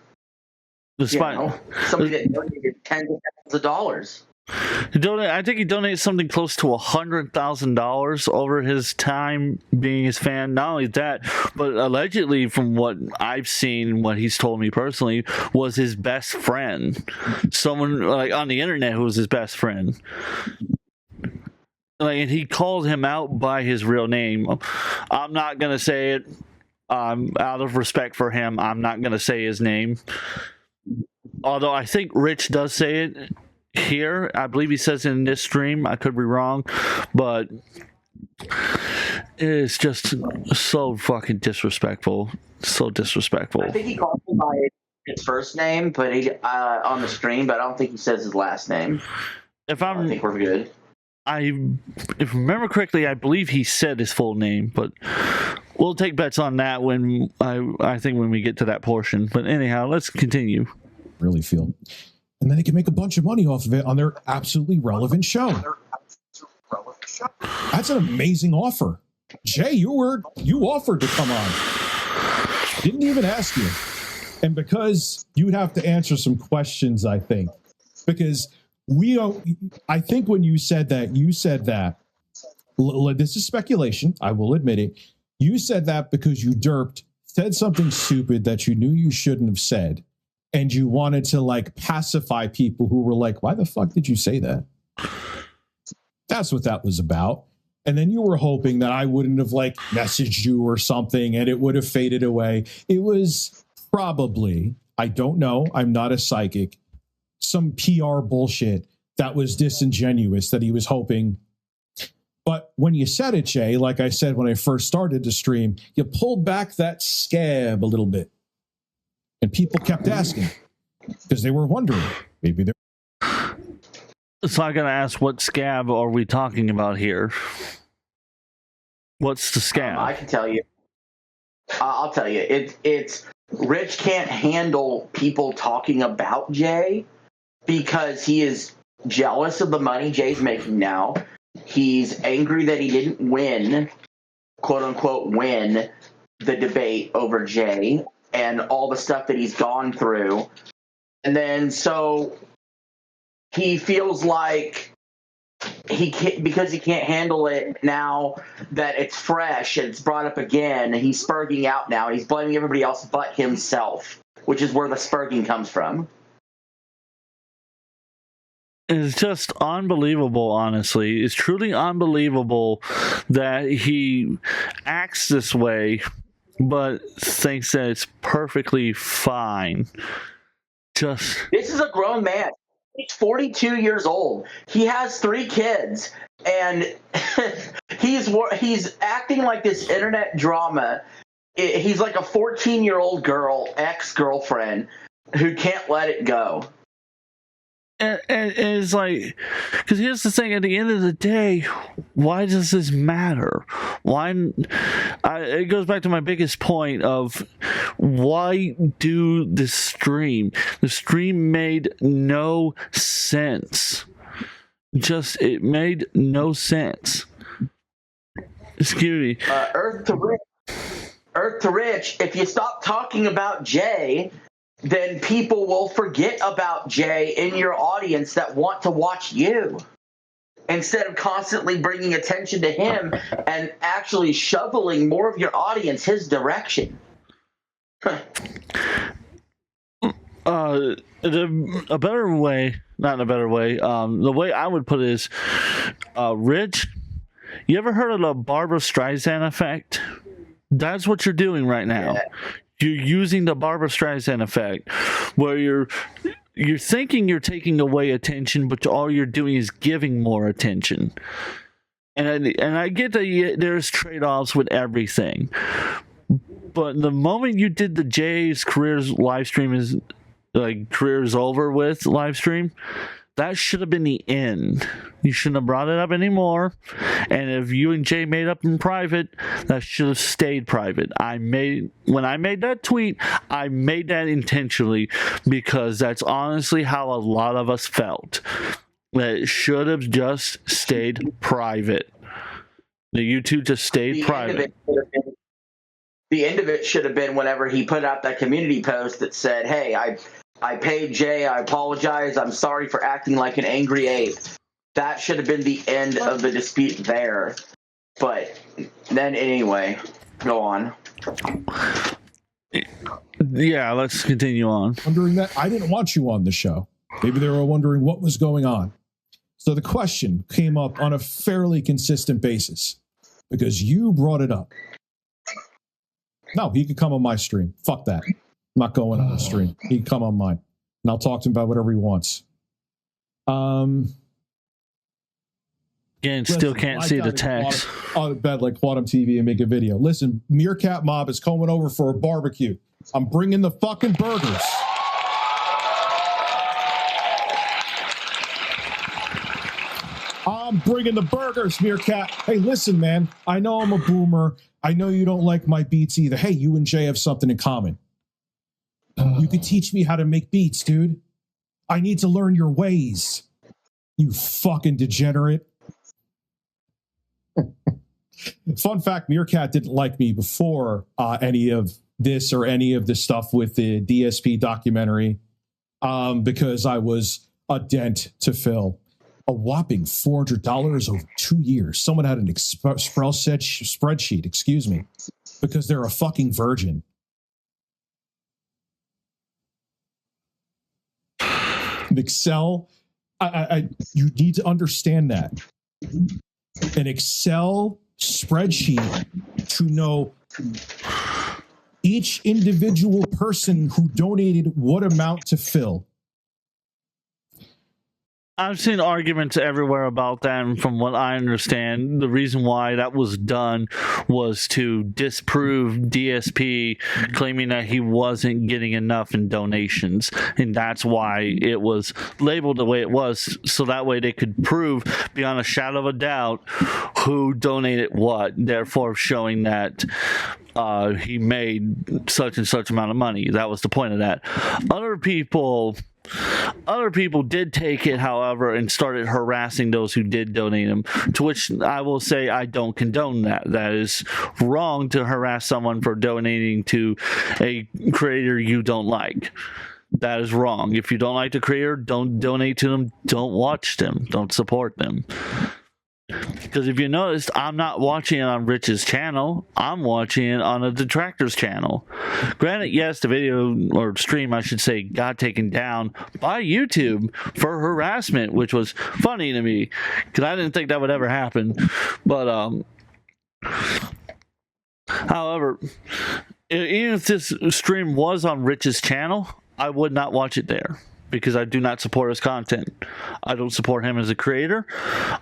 Despite somebody that donated tens of thousands of dollars. I think he donated something close to $100,000 over his time being his fan. Not only that, but allegedly, from what I've seen, what he's told me personally, was his best friend. Someone like on the internet who was his best friend. Like, and he called him out by his real name. I'm not gonna say it. Out of respect for him, I'm not gonna say his name. Although I think Rich does say it here. I believe he says in this stream. I could be wrong, but it's just so fucking disrespectful. So disrespectful. I think he called him by his first name, but he on the stream. But I don't think he says his last name. I think we're good. If I remember correctly, I believe he said his full name, but we'll take bets on that when I think when we get to that portion. But anyhow, let's continue. Really feel. And then they can make a bunch of money off of it on their absolutely relevant show. That's an amazing offer. Jay, you offered to come on. Didn't even ask you. And because you'd have to answer some questions, I think. Because I think when you said that, this is speculation, I will admit it. You said that because you said something stupid that you knew you shouldn't have said. And you wanted to like pacify people who were like, why the fuck did you say that? That's what that was about. And then you were hoping that I wouldn't have like messaged you or something and it would have faded away. It was probably, I don't know, I'm not a psychic, some PR bullshit that was disingenuous that he was hoping. But when you said it, Jay, like I said when I first started to stream, you pulled back that scab a little bit. And people kept asking because they were wondering. Maybe they're. So I gotta ask, what scab are we talking about here? What's the scab? I can tell you. I'll tell you. It's Rich can't handle people talking about Jay because he is jealous of the money Jay's making now. He's angry that he didn't win, quote unquote, win the debate over Jay. And all the stuff that he's gone through. And then so he feels like because he can't handle it now that it's fresh and it's brought up again, he's spurging out now. He's blaming everybody else but himself, which is where the spurging comes from. It's just unbelievable, honestly. It's truly unbelievable that he acts this way, but thinks that it's perfectly fine. This is a grown man. He's 42 years old. He has 3 kids, and he's acting like this internet drama. He's like a 14-year-old girl, ex-girlfriend, who can't let it go. And it's like, because here's the thing, at the end of the day, why does this matter? It goes back to my biggest point of why do this stream? The stream made no sense. It made no sense. Excuse me. Earth to Rich, if you stop talking about Jay, then people will forget about Jay in your audience that want to watch you. Instead of constantly bringing attention to him and actually shoveling more of your audience his direction. A better way, not a better way, the way I would put it is, Rich, you ever heard of the Barbra Streisand effect? That's what you're doing right now. Yeah. You're using the Barbra Streisand effect, where you're thinking you're taking away attention, but all you're doing is giving more attention. And I get that there's trade-offs with everything, but the moment you did the Jay's career's live stream is like career's over with live stream, that should have been the end. You shouldn't have brought it up anymore. And if you and Jay made up in private, that should have stayed private. When I made that tweet, I made that intentionally because that's honestly how a lot of us felt. That it should have just stayed private. The YouTube just stayed private. The end of it should have been whenever he put out that community post that said, hey, I paid Jay. I apologize. I'm sorry for acting like an angry ape. That should have been the end of the dispute there. But then anyway, go on. Yeah, let's continue on. Wondering that I didn't want you on the show. Maybe they were wondering what was going on. So the question came up on a fairly consistent basis because you brought it up. No, he could come on my stream. Fuck that. I'm not going on the stream. He can come on mine. And I'll talk to him about whatever he wants. Again, still can't see the text. On bed like Quantum TV and make a video. Listen, Meerkat Mob is coming over for a barbecue. I'm bringing the fucking burgers. I'm bringing the burgers, Meerkat. Hey, listen, man. I know I'm a boomer. I know you don't like my beats either. Hey, you and Jay have something in common. You could teach me how to make beats, dude. I need to learn your ways. You fucking degenerate. Fun fact, Meerkat didn't like me before any of this or any of the stuff with the DSP documentary because I was a dent to fill. A whopping $400 over 2 years. Someone had an spreadsheet, excuse me, because they're a fucking virgin. An Excel, you need to understand that. An Excel spreadsheet to know each individual person who donated what amount to fill. I've seen arguments everywhere about that, and from what I understand, the reason why that was done was to disprove DSP claiming that he wasn't getting enough in donations, and that's why it was labeled the way it was, so that way they could prove beyond a shadow of a doubt who donated what, therefore showing that he made such and such amount of money. That was the point of that. Other people did take it, however, and started harassing those who did donate them, to which I will say I don't condone that. That is wrong to harass someone for donating to a creator you don't like. That is wrong. If you don't like the creator, don't donate to them, don't watch them, don't support them. Because if you noticed, I'm not watching it on Rich's channel. I'm watching it on a detractor's channel. Granted, yes, the video, or stream, I should say, got taken down by YouTube for harassment, which was funny to me, because I didn't think that would ever happen. But, however, even if this stream was on Rich's channel, I would not watch it there, because I do not support his content. I don't support him as a creator.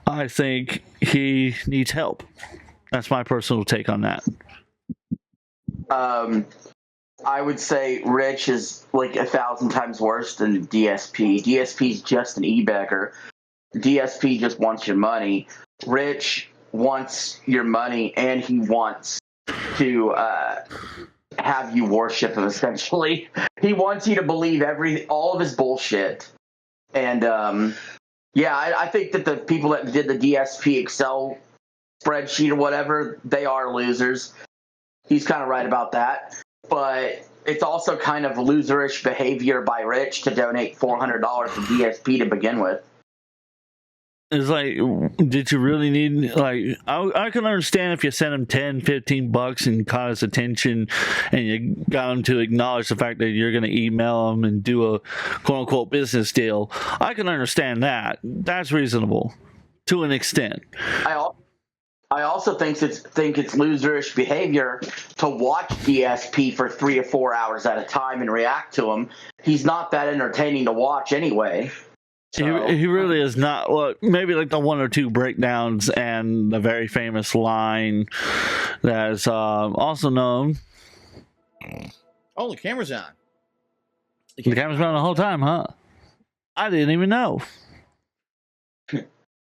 I think he needs help. That's my personal take on that. I would say Rich is like 1,000 times worse than DSP. DSP is just an e-bagger. DSP just wants your money. Rich wants your money, and he wants to have you worship him, essentially. He wants you to believe all of his bullshit. And I think that the people that did the DSP Excel spreadsheet or whatever, they are losers. He's kind of right about that. But it's also kind of loserish behavior by Rich to donate $400 to DSP to begin with. It's like, did you really need, like, I can understand if you sent him $10-15 and caught his attention and you got him to acknowledge the fact that you're going to email him and do a quote-unquote business deal. I can understand that. That's reasonable to an extent. I also think it's loserish behavior to watch DSP for 3 or 4 hours at a time and react to him. He's not that entertaining to watch anyway. So, he really is not. Well, maybe like the 1 or 2 breakdowns and the very famous line that's also known. Oh, the camera's on. The camera's on the whole time, huh? I didn't even know.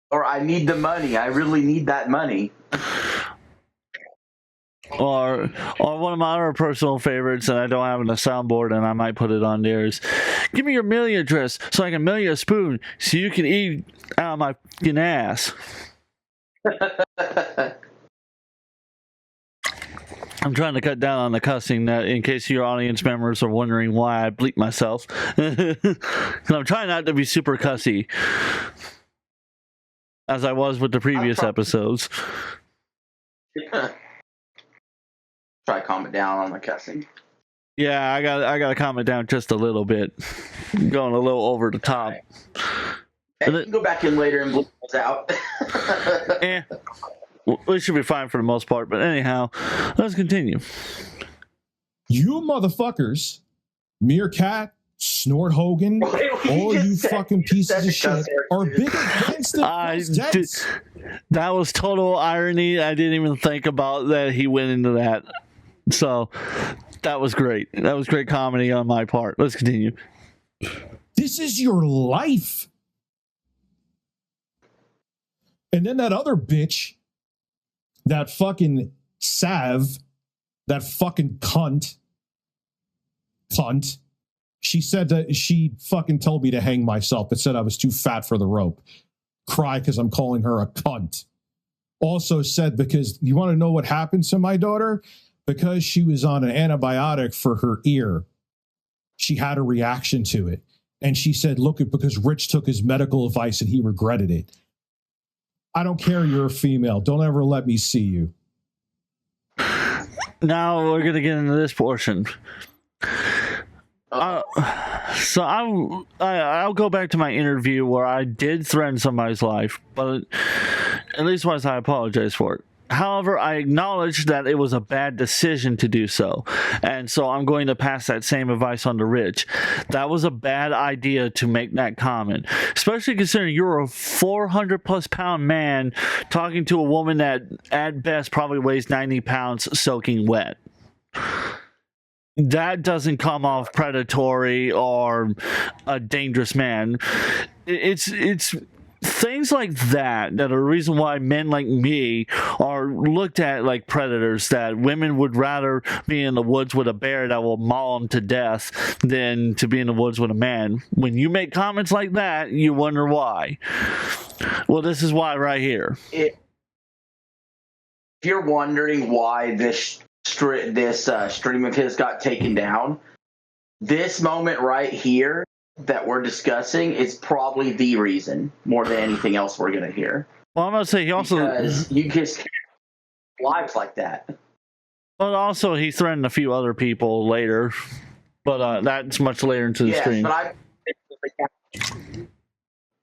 Or I need the money. I really need that money. Or one of my other personal favorites, and I don't have it on a soundboard, and I might put it on there, is, give me your mailing address so I can mail you a spoon so you can eat out of my fucking ass. I'm trying to cut down on the cussing, in case your audience members are wondering why I bleep myself. I'm trying not to be super cussy, as I was with the previous episodes. Try to calm it down on the cussing. Yeah, I got to calm it down just a little bit. Going a little over the top. And you can go back in later and bleep those out. Yeah. We should be fine for the most part, but anyhow, let's continue. You motherfuckers, Meerkat, Snort Hogan, all you fucking pieces of shit are big against the That was total irony. I didn't even think about that he went into that. So that was great. That was great comedy on my part. Let's continue. This is your life. And then that other bitch, that fucking Sav, that fucking cunt, she said that she fucking told me to hang myself, but said I was too fat for the rope. Cry because I'm calling her a cunt. Also said, because you want to know what happened to my daughter? Because she was on an antibiotic for her ear, she had a reaction to it. And she said, look, because Rich took his medical advice and he regretted it. I don't care you're a female. Don't ever let me see you. Now we're going to get into this portion. So I'll go back to my interview where I did threaten somebody's life, but at least once I apologize for it. However, I acknowledge that it was a bad decision to do so, and so I'm going to pass that same advice on to Rich. That was a bad idea to make that comment, especially considering you're a 400-plus pound man talking to a woman that at best probably weighs 90 pounds soaking wet. That doesn't come off predatory or a dangerous man. It's things like that are the reason why men like me are looked at like predators, that women would rather be in the woods with a bear that will maul them to death than to be in the woods with a man. When you make comments like that, you wonder why. Well, this is why right here. If you're wondering why this stream of his got taken down, this moment right here that we're discussing is probably the reason more than anything else we're going to hear. Well, I'm going to say he also... Because you just can't lives like that. But also he threatened a few other people later. But that's much later into the stream. But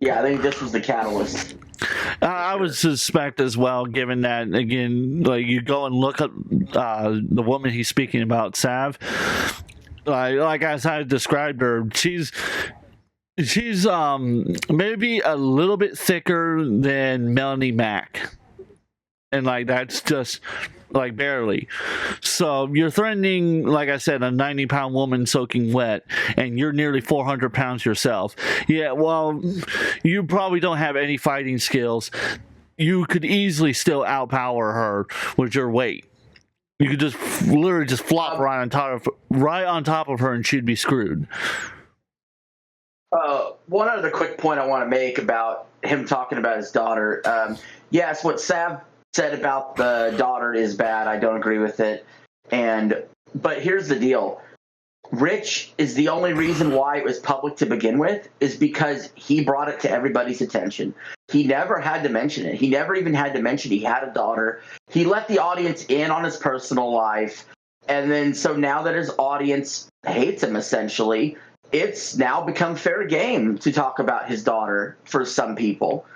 I think this was the catalyst. I would suspect as well, given that, again, like you go and look at the woman he's speaking about, Sav. Like as I described her, she's maybe a little bit thicker than Melanie Mack, and like that's just like barely. So you're threatening, like I said, a 90-pound woman soaking wet, and you're nearly 400 pounds yourself. Yeah, well, you probably don't have any fighting skills. You could easily still outpower her with your weight. You could just literally just flop right on top of her, and she'd be screwed. One other quick point I want to make about him talking about his daughter. Yes, what Sav said about the daughter is bad. I don't agree with it. But here's the deal. Rich is the only reason why it was public to begin with, is because he brought it to everybody's attention. He never had to mention it. He never even had to mention he had a daughter. He let the audience in on his personal life. And then so now that his audience hates him, essentially, it's now become fair game to talk about his daughter for some people.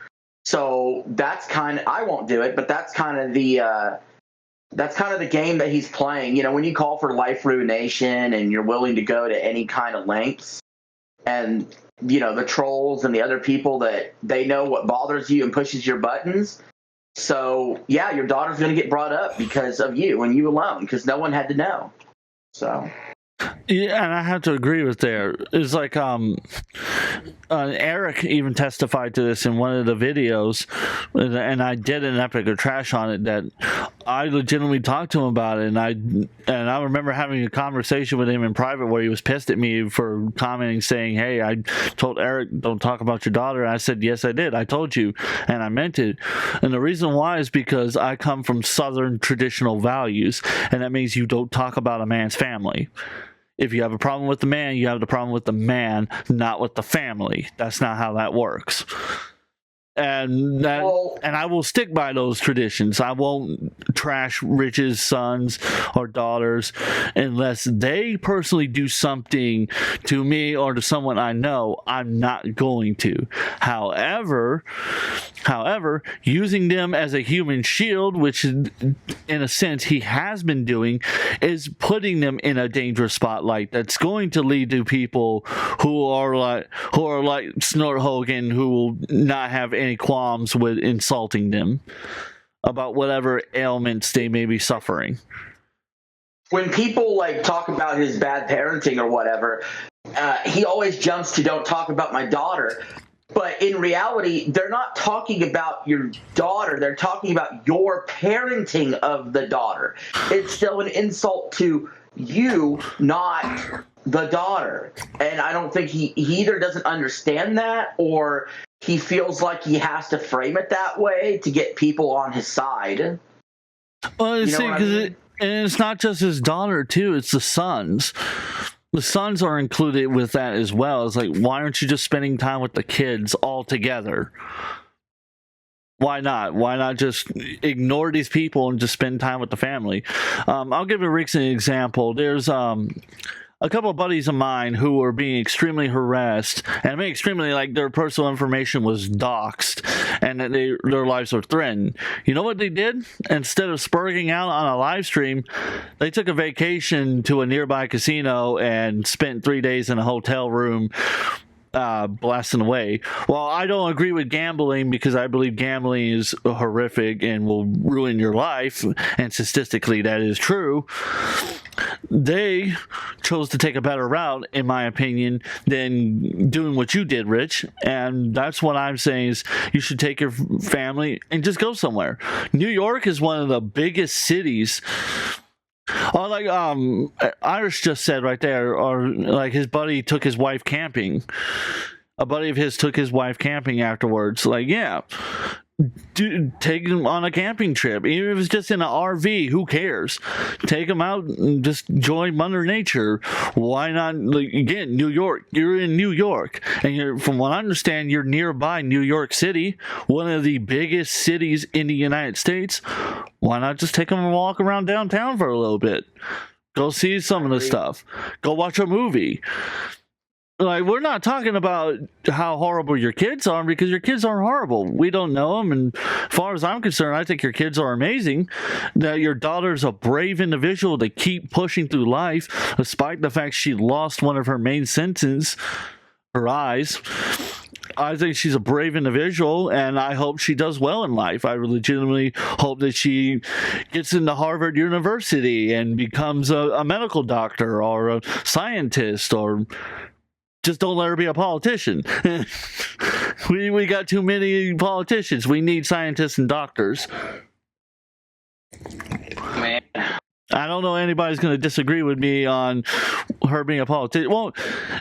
So that's kind of, I won't do it, but that's kind of the game that he's playing. You know, when you call for life ruination and you're willing to go to any kind of lengths, and, you know, the trolls and the other people that they know what bothers you and pushes your buttons. So, yeah, your daughter's going to get brought up because of you and you alone, because no one had to know. So, Yeah, and I have to agree with there. It's like Eric even testified to this in one of the videos, and I did an epic or trash on it that I legitimately talked to him about it, and I remember having a conversation with him in private where he was pissed at me for commenting saying, "Hey, I told Eric don't talk about your daughter." And I said, "Yes, I did. I told you, and I meant it." And the reason why is because I come from Southern traditional values, and that means you don't talk about a man's family. If you have a problem with the man, you have the problem with the man, not with the family. That's not how that works. And I will stick by those traditions. I won't trash Rich's sons or daughters unless they personally do something to me or to someone I know. I'm not going to. However, using them as a human shield, which in a sense he has been doing, is putting them in a dangerous spotlight that's going to lead to people who are like Snort Hogan, who will not have any qualms with insulting them about whatever ailments they may be suffering. When people like talk about his bad parenting or whatever, he always jumps to "don't talk about my daughter." But in reality, they're not talking about your daughter. They're talking about your parenting of the daughter. It's still an insult to you, not the daughter. And I don't think he either doesn't understand that, or he feels like he has to frame it that way to get people on his side. Well, you know and it's not just his daughter, too. It's the sons. The sons are included with that as well. It's like, why aren't you just spending time with the kids all together? Why not? Why not just ignore these people and just spend time with the family? I'll give a recent example. There's a couple of buddies of mine who were being extremely harassed, and I mean extremely, like their personal information was doxed, and that their lives were threatened. You know what they did? Instead of spurging out on a live stream, they took a vacation to a nearby casino and spent 3 days in a hotel room blasting away. Well, I don't agree with gambling because I believe gambling is horrific and will ruin your life, and statistically that is true. They chose to take a better route, in my opinion, than doing what you did, Rich. And that's what I'm saying is you should take your family and just go somewhere. New York is one of the biggest cities. Or like Irish just said right there, or like his buddy took his wife camping. A buddy of his took his wife camping afterwards. Like, yeah, dude, take him on a camping trip. Even if it's just in an RV, who cares? Take him out and just enjoy Mother Nature. Why not? Like, again, New York. You're in New York, and from what I understand, you're nearby New York City, one of the biggest cities in the United States. Why not just take them and walk around downtown for a little bit? Go see some of the stuff. Go watch a movie. Like, we're not talking about how horrible your kids are, because your kids aren't horrible. We don't know them, and as far as I'm concerned, I think your kids are amazing. That your daughter's a brave individual to keep pushing through life, despite the fact she lost one of her main senses, her eyes. I think she's a brave individual, and I hope she does well in life. I legitimately hope that she gets into Harvard University and becomes a medical doctor or a scientist, or just don't let her be a politician. we got too many politicians. We need scientists and doctors. Man. I don't know anybody's going to disagree with me on her being a politician. Well,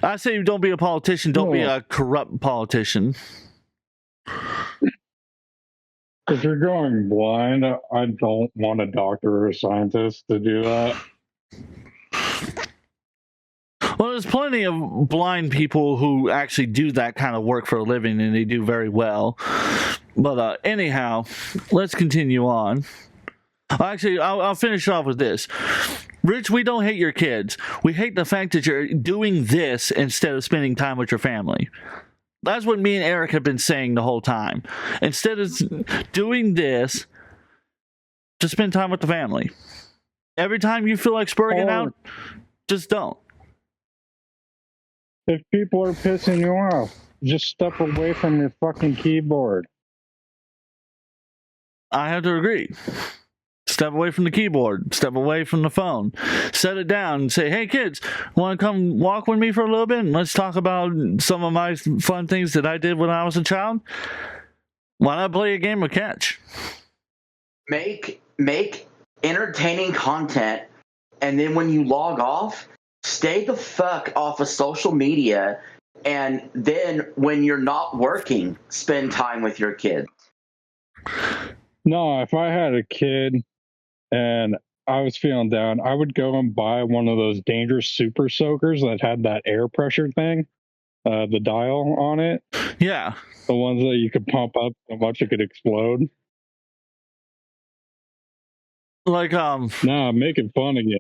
I say don't be a politician. Don't be a corrupt politician. If you're going blind, I don't want a doctor or a scientist to do that. Well, there's plenty of blind people who actually do that kind of work for a living, and they do very well. But anyhow, let's continue on. Actually, I'll finish off with this. Rich, we don't hate your kids. We hate the fact that you're doing this instead of spending time with your family. That's what me and Eric have been saying the whole time. Instead of doing this, just spend time with the family. Every time you feel like spurging out, just don't. If people are pissing you off, just step away from your fucking keyboard. I have to agree. Step away from the keyboard. Step away from the phone. Set it down and say, hey, kids, want to come walk with me for a little bit? And let's talk about some of my fun things that I did when I was a child. Why not play a game of catch? Make entertaining content, and then when you log off, stay the fuck off of social media, and then when you're not working, spend time with your kids. No, if I had a kid and I was feeling down, I would go and buy one of those dangerous super soakers that had that air pressure thing, the dial on it. Yeah. The ones that you could pump up so much it could explode. Like, Nah, making fun again.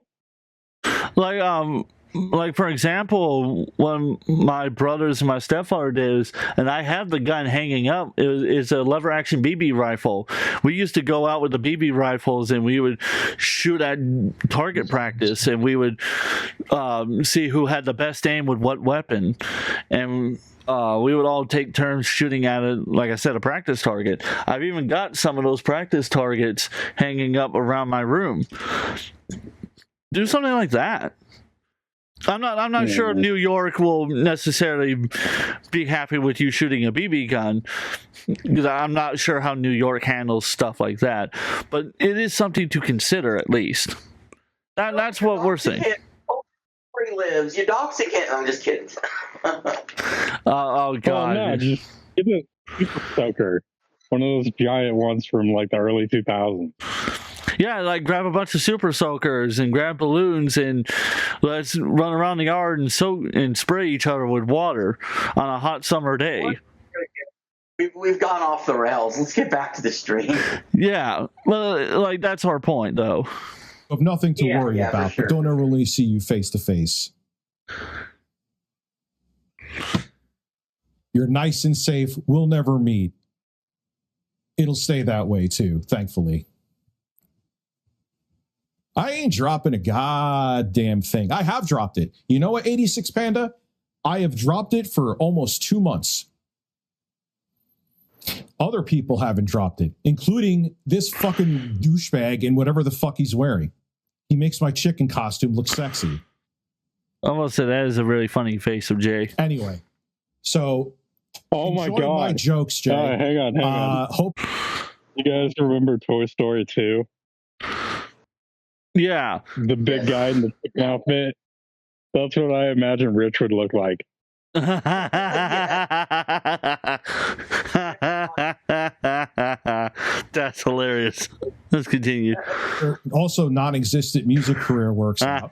Like for example, when my brothers and my stepfather did this, and I have the gun hanging up, it's a lever action BB rifle. We used to go out with the BB rifles and we would shoot at target practice, and we would see who had the best aim with what weapon, and we would all take turns shooting at it, like I said, a practice target. I've even got some of those practice targets hanging up around my room. Do something like that. I'm not sure New York will necessarily be happy with you shooting a BB gun, because I'm not sure how New York handles stuff like that. But it is something to consider, at least. That's what we're saying. Where he lives, your dog's a kid. I'm just kidding. Oh God! Well, no, just get a super soaker, one of those giant ones from like the early 2000s. Yeah, like grab a bunch of super soakers and grab balloons and let's run around the yard and spray each other with water on a hot summer day. We've gone off the rails. Let's get back to the stream. Yeah, well, like that's our point, though. Of nothing to worry about, sure. but don't ever really see you face to face. You're nice and safe. We'll never meet. It'll stay that way too, thankfully. I ain't dropping a goddamn thing. I have dropped it. You know what, 86 Panda? I have dropped it for almost 2 months. Other people haven't dropped it, including this fucking douchebag in whatever the fuck he's wearing. He makes my chicken costume look sexy. Almost said that is a really funny face of Jay. Anyway, so oh my god, my jokes, Jay. Hang on. Hope you guys remember Toy Story 2? Yeah, the big guy in the chicken outfit. That's what I imagine Rich would look like. That's hilarious. Let's continue. Also, non-existent music career works out.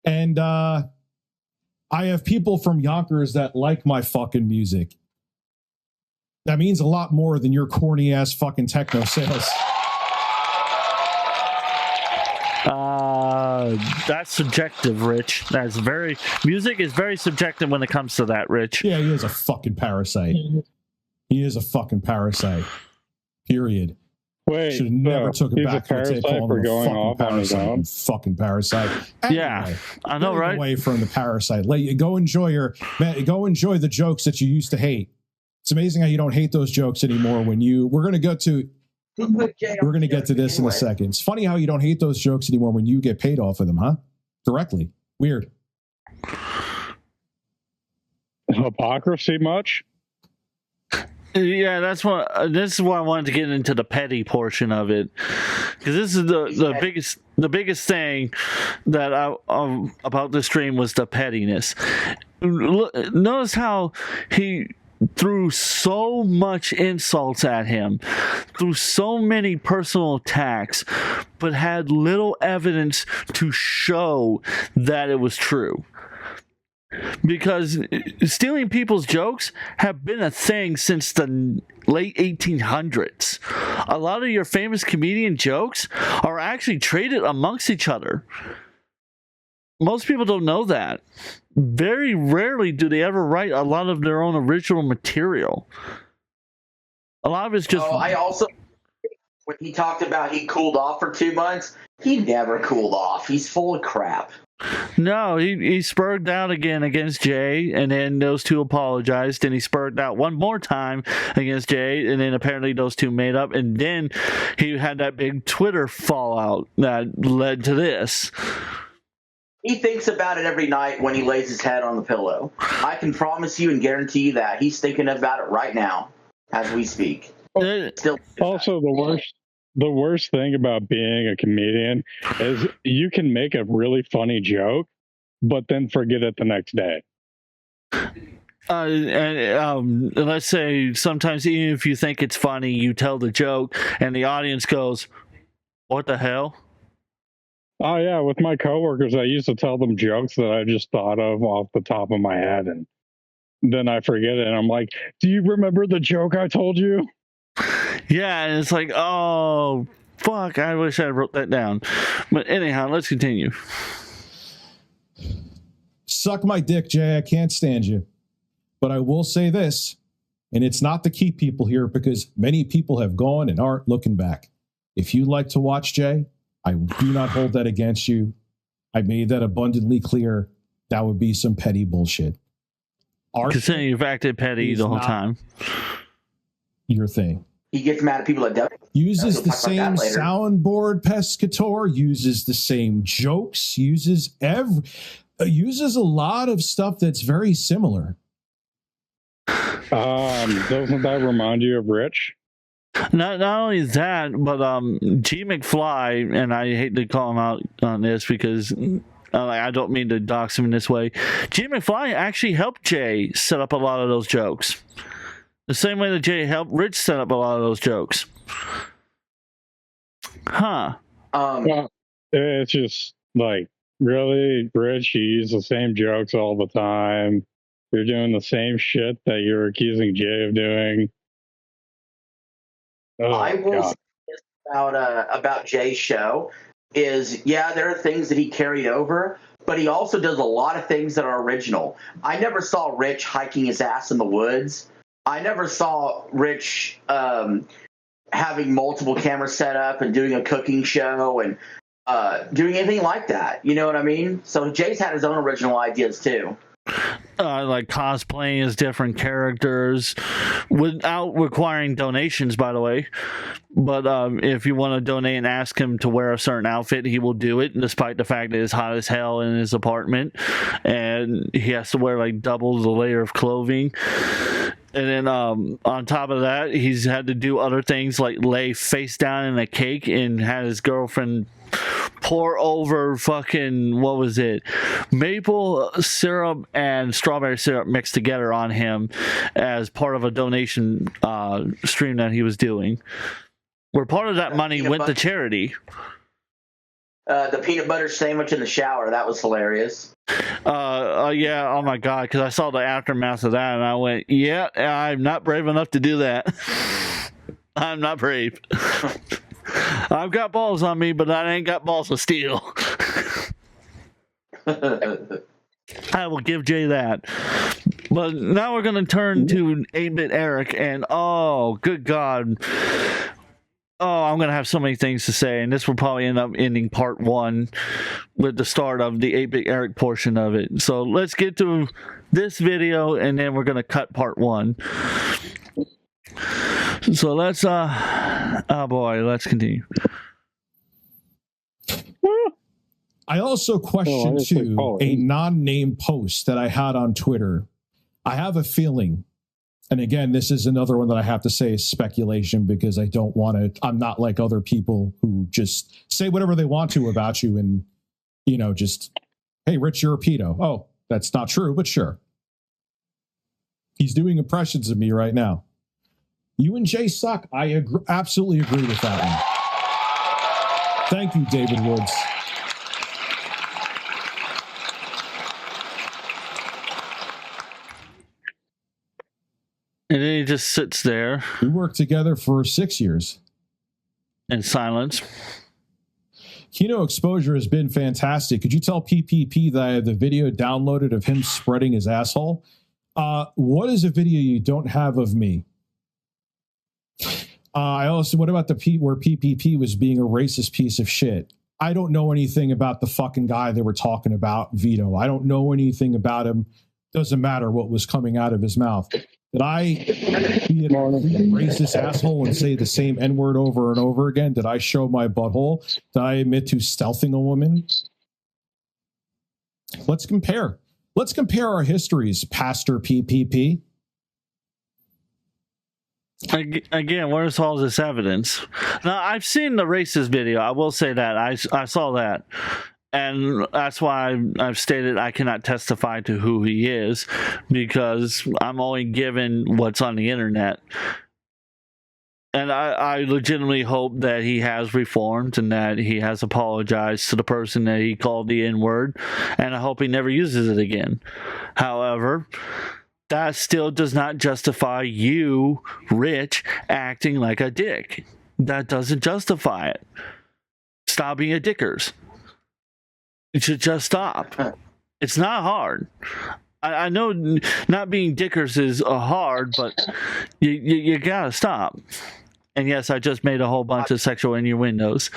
And I have people from Yonkers that like my fucking music. That means a lot more than your corny ass fucking techno sales. That's subjective, Rich. Music is very subjective when it comes to that, Rich. Yeah, he is a fucking parasite. He is a fucking parasite. Period. Wait, should have never took it back for going off on his own. Fucking parasite. Anyway, yeah, I know, right? Away from the parasite. Let you go enjoy the jokes that you used to hate. It's amazing how you don't hate those jokes anymore. We're going to get to this in a second. It's funny how you don't hate those jokes anymore when you get paid off of them, huh? Directly. Weird. Hypocrisy much? Yeah, this is why I wanted to get into the petty portion of it, because this is the biggest thing that about this stream was the pettiness. Notice how he threw so much insults at him, threw so many personal attacks, but had little evidence to show that it was true. Because stealing people's jokes have been a thing since the late 1800s. A lot of your famous comedian jokes are actually traded amongst each other. Most people don't know that. Very rarely do they ever write a lot of their own original material. A lot of it's just... I also, when he talked about he cooled off for 2 months, he never cooled off. He's full of crap. No, he spurred out again against Jay, and then those two apologized, and he spurred out one more time against Jay, and then apparently those two made up, and then he had that big Twitter fallout that led to this. He thinks about it every night when he lays his head on the pillow. I can promise you and guarantee you that he's thinking about it right now as we speak. Also, the worst thing about being a comedian is you can make a really funny joke, but then forget it the next day. And let's say sometimes even if you think it's funny, you tell the joke, and the audience goes, "What the hell?" Oh yeah, with my coworkers, I used to tell them jokes that I just thought of off the top of my head, and then I forget it, and I'm like, "Do you remember the joke I told you?" Yeah, and it's like, oh, fuck, I wish I wrote that down. But anyhow, let's continue. Suck my dick, Jay. I can't stand you. But I will say this, and it's not to keep people here because many people have gone and aren't looking back. If you like to watch Jay, I do not hold that against you. I made that abundantly clear. That would be some petty bullshit. Considering you've acted petty the whole time. Your thing. He gets mad at people that don't. Uses the same soundboard, Pescator, uses the same jokes, uses a lot of stuff that's very similar. Doesn't that remind you of Rich? Not only that, but G McFly, and I hate to call him out on this because I don't mean to dox him in this way. G McFly actually helped Jay set up a lot of those jokes. The same way that Jay helped Rich set up a lot of those jokes. Huh. Yeah, it's just like, really, Rich, you use the same jokes all the time. You're doing the same shit that you're accusing Jay of doing. Oh, I will say this about Jay's show is, yeah, there are things that he carried over, but he also does a lot of things that are original. I never saw Rich hiking his ass in the woods. I never saw Rich having multiple cameras set up and doing a cooking show and doing anything like that. You know what I mean? So Jay's had his own original ideas too. Like cosplaying as different characters without requiring donations, by the way. But if you want to donate and ask him to wear a certain outfit, he will do it, despite the fact that it's hot as hell in his apartment and he has to wear like double the layer of clothing. And then on top of that, he's had to do other things like lay face down in a cake and had his girlfriend pour over fucking, what was it? Maple syrup and strawberry syrup mixed together on him as part of a donation stream that he was doing. Where part of that money went to charity. The peanut butter sandwich in the shower, that was hilarious. Yeah, oh my god, because I saw the aftermath of that and I went, yeah, I'm not brave enough to do that. I'm not brave. I've got balls on me, but I ain't got balls of steel. I will give Jay that. But now we're going to turn to 8-Bit Eric, and oh, good God. Oh, I'm going to have so many things to say, and this will probably end up ending part 1 with the start of the 8-Bit Eric portion of it. So let's get to this video, and then we're going to cut part 1. So let's, oh boy, let's continue. I also questioned too a non-name post that I had on Twitter. I have a feeling, and again, this is another one that I have to say is speculation because I don't want to, I'm not like other people who just say whatever they want to about you and, you know, just, hey, Rich, you're a pedo. Oh, that's not true, but sure. He's doing impressions of me right now. You and Jay suck. I absolutely agree with that one. Thank you, David Woods. And then he just sits there. We worked together for 6 years. In silence. Kino exposure has been fantastic. Could you tell PPP that I have the video downloaded of him spreading his asshole? What is a video you don't have of me? I also, what about the where PPP was being a racist piece of shit? I don't know anything about the fucking guy they were talking about, Vito. I don't know anything about him. Doesn't matter what was coming out of his mouth. Did I be a racist asshole and say the same N-word over and over again? Did I show my butthole? Did I admit to stealthing a woman? Let's compare. Let's compare our histories, Pastor PPP. Again, where's all this evidence? Now, I've seen the racist video. I will say that. I saw that. And that's why I've stated I cannot testify to who he is, because I'm only given what's on the internet. And I legitimately hope that he has reformed and that he has apologized to the person that he called the N-word, and I hope he never uses it again. However, that still does not justify you, Rich, acting like a dick. That doesn't justify it. Stop being a dickers. You should just stop. It's not hard. I know not being dickers is hard, but you gotta stop. And yes, I just made a whole bunch of sexual innuendos.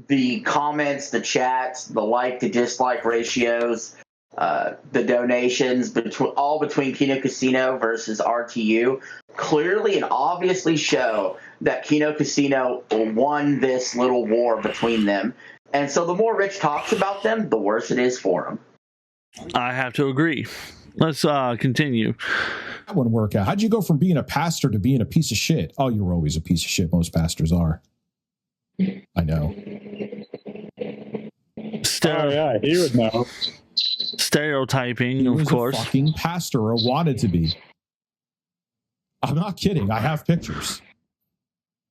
The comments, the chats, the like to dislike ratios, the donations between Kino Casino versus RTU clearly and obviously show that Kino Casino won this little war between them. And so the more Rich talks about them, the worse it is for him. I have to agree. Let's continue. That wouldn't work out. How'd you go from being a pastor to being a piece of shit? Oh, you're always a piece of shit. Most pastors are. I know. Yeah, he would know. Stereotyping, he was of course. A fucking pastor, or wanted to be. I'm not kidding. I have pictures.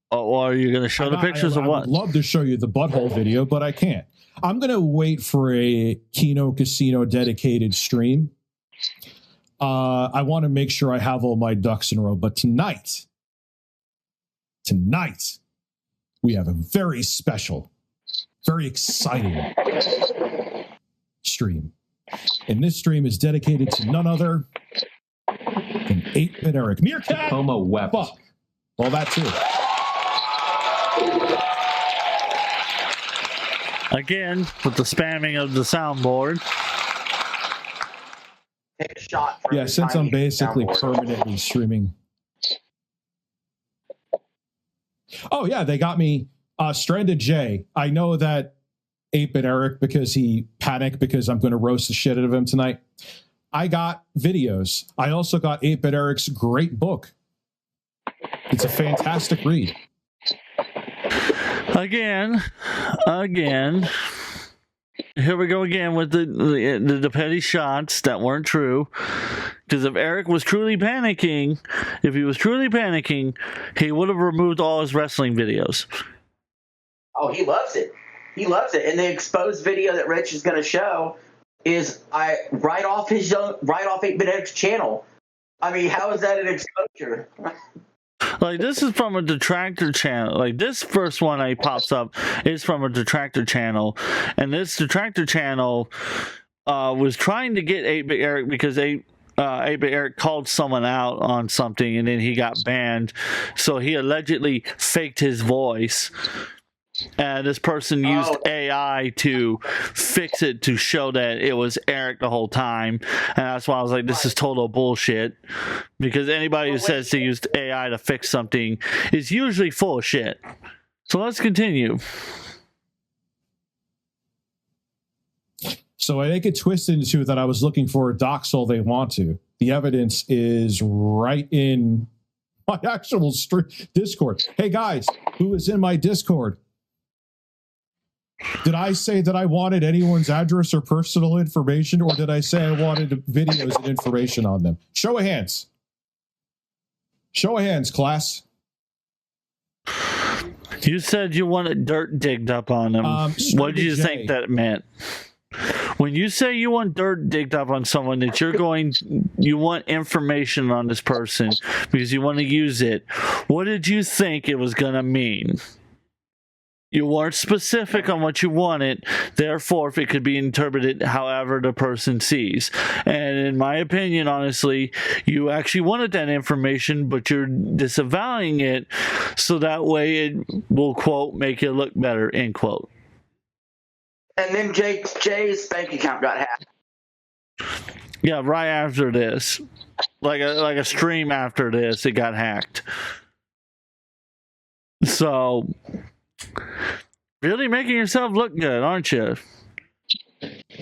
Oh, are you going to show the pictures or what? I would love to show you the butthole video, but I can't. I'm going to wait for a Kino Casino dedicated stream. I want to make sure I have all my ducks in a row. But tonight, we have a very special, very exciting stream. And this stream is dedicated to none other than 8-Bit Eric. Meerkat! Homo wept. Fuck. Well, that too. Again, with the spamming of the soundboard. Take a shot. Yeah, since I'm basically permanently streaming. Oh, yeah, they got me. Stranded J. I know that 8-Bit Eric, because he panicked because I'm going to roast the shit out of him tonight. I got videos. I also got 8-Bit Eric's great book. It's a fantastic read. Again, here we go again with the petty shots that weren't true. Because if Eric was truly panicking, he would have removed all his wrestling videos. Oh, he loves it. He loves it. And the exposed video that Rich is going to show is right off 8-Bit Eric's channel. I mean, how is that an exposure? Like, this is from a detractor channel. Like, this first one that pops up is from a detractor channel. And this detractor channel was trying to get 8-Bit Eric because 8-Bit Eric called someone out on something and then he got banned. So he allegedly faked his voice. And this person used AI to fix it to show that it was Eric the whole time. And that's why I was like, this is total bullshit. Because anybody who says they used AI to fix something is usually full of shit. So let's continue. So I get twisted into that I was looking for a dox all they want to. The evidence is right in my actual Discord. Hey guys, who is in my Discord? Did I say that I wanted anyone's address or personal information, or did I say I wanted videos and information on them? Show of hands. Show of hands, class. You said you wanted dirt digged up on them. What did you think that meant? When you say you want dirt digged up on someone, that you want information on this person because you want to use it, what did you think it was going to mean? You weren't specific on what you wanted, therefore, if it could be interpreted however the person sees. And in my opinion, honestly, you actually wanted that information, but you're disavowing it so that way it will, quote, make it look better, end quote. And then Jay's bank account got hacked. Yeah, right after this. Like a stream after this, it got hacked. So, really making yourself look good, aren't you?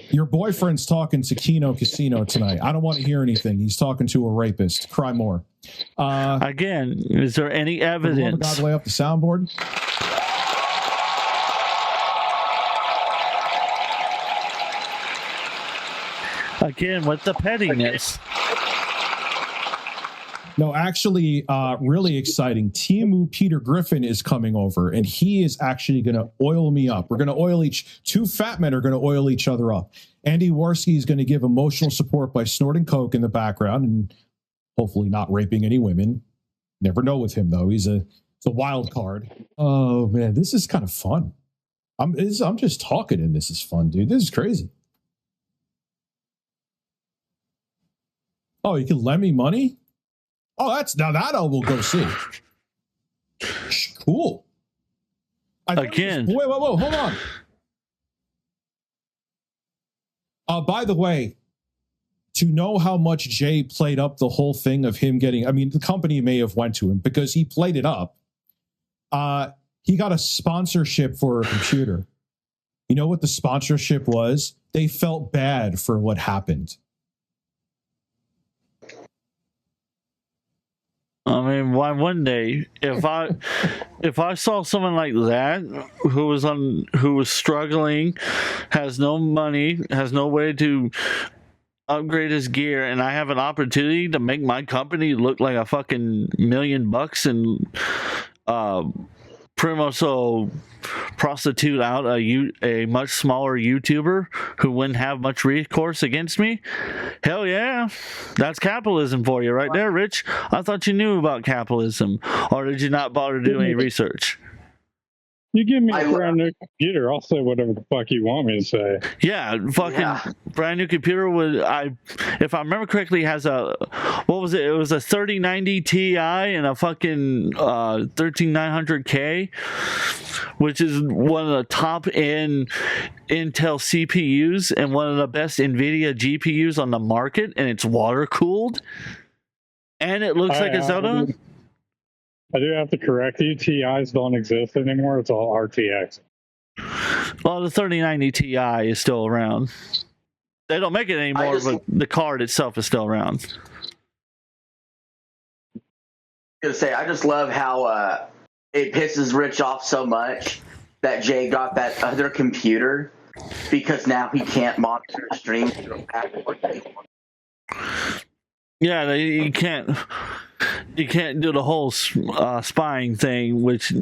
Your boyfriend's talking to Kino Casino tonight. I don't want to hear anything. He's talking to a rapist. Cry more. Again, is there any evidence? God, lay off the soundboard. Again, with the pettiness. No, actually, really exciting. Timu Peter Griffin is coming over, and he is actually going to oil me up. We're going to oil two fat men are going to oil each other up. Andy Warski is going to give emotional support by snorting coke in the background and hopefully not raping any women. Never know with him, though. It's a wild card. Oh, man, this is kind of fun. I'm just talking, and this is fun, dude. This is crazy. Oh, you can lend me money? Oh, now that I will go see. Cool. Again. Wait, hold on. By the way, to know how much Jay played up the whole thing of him getting, I mean, the company may have went to him because he played it up. He got a sponsorship for a computer. You know what the sponsorship was? They felt bad for what happened. I mean, why wouldn't they? If I saw someone like that who was struggling, has no money, has no way to upgrade his gear, and I have an opportunity to make my company look like a fucking $1 million and primo so prostitute out a much smaller YouTuber who wouldn't have much recourse against me. Hell yeah, that's capitalism for you right there, Rich. I thought you knew about capitalism, or did you not bother to do any research? You give me a brand new computer, I'll say whatever the fuck you want me to say. Yeah, brand new computer if I remember correctly, has what was it? It was a 3090 Ti and a fucking 13900K, which is one of the top end Intel CPUs and one of the best NVIDIA GPUs on the market, and it's water cooled, and it looks like a Zelda. I do have to correct you. TIs don't exist anymore. It's all RTX. Well, the 3090 Ti is still around. They don't make it anymore, but the card itself is still around. I was gonna say, I just love how it pisses Rich off so much that Jay got that other computer because now he can't monitor streams. Yeah, you can't do the whole spying thing, which,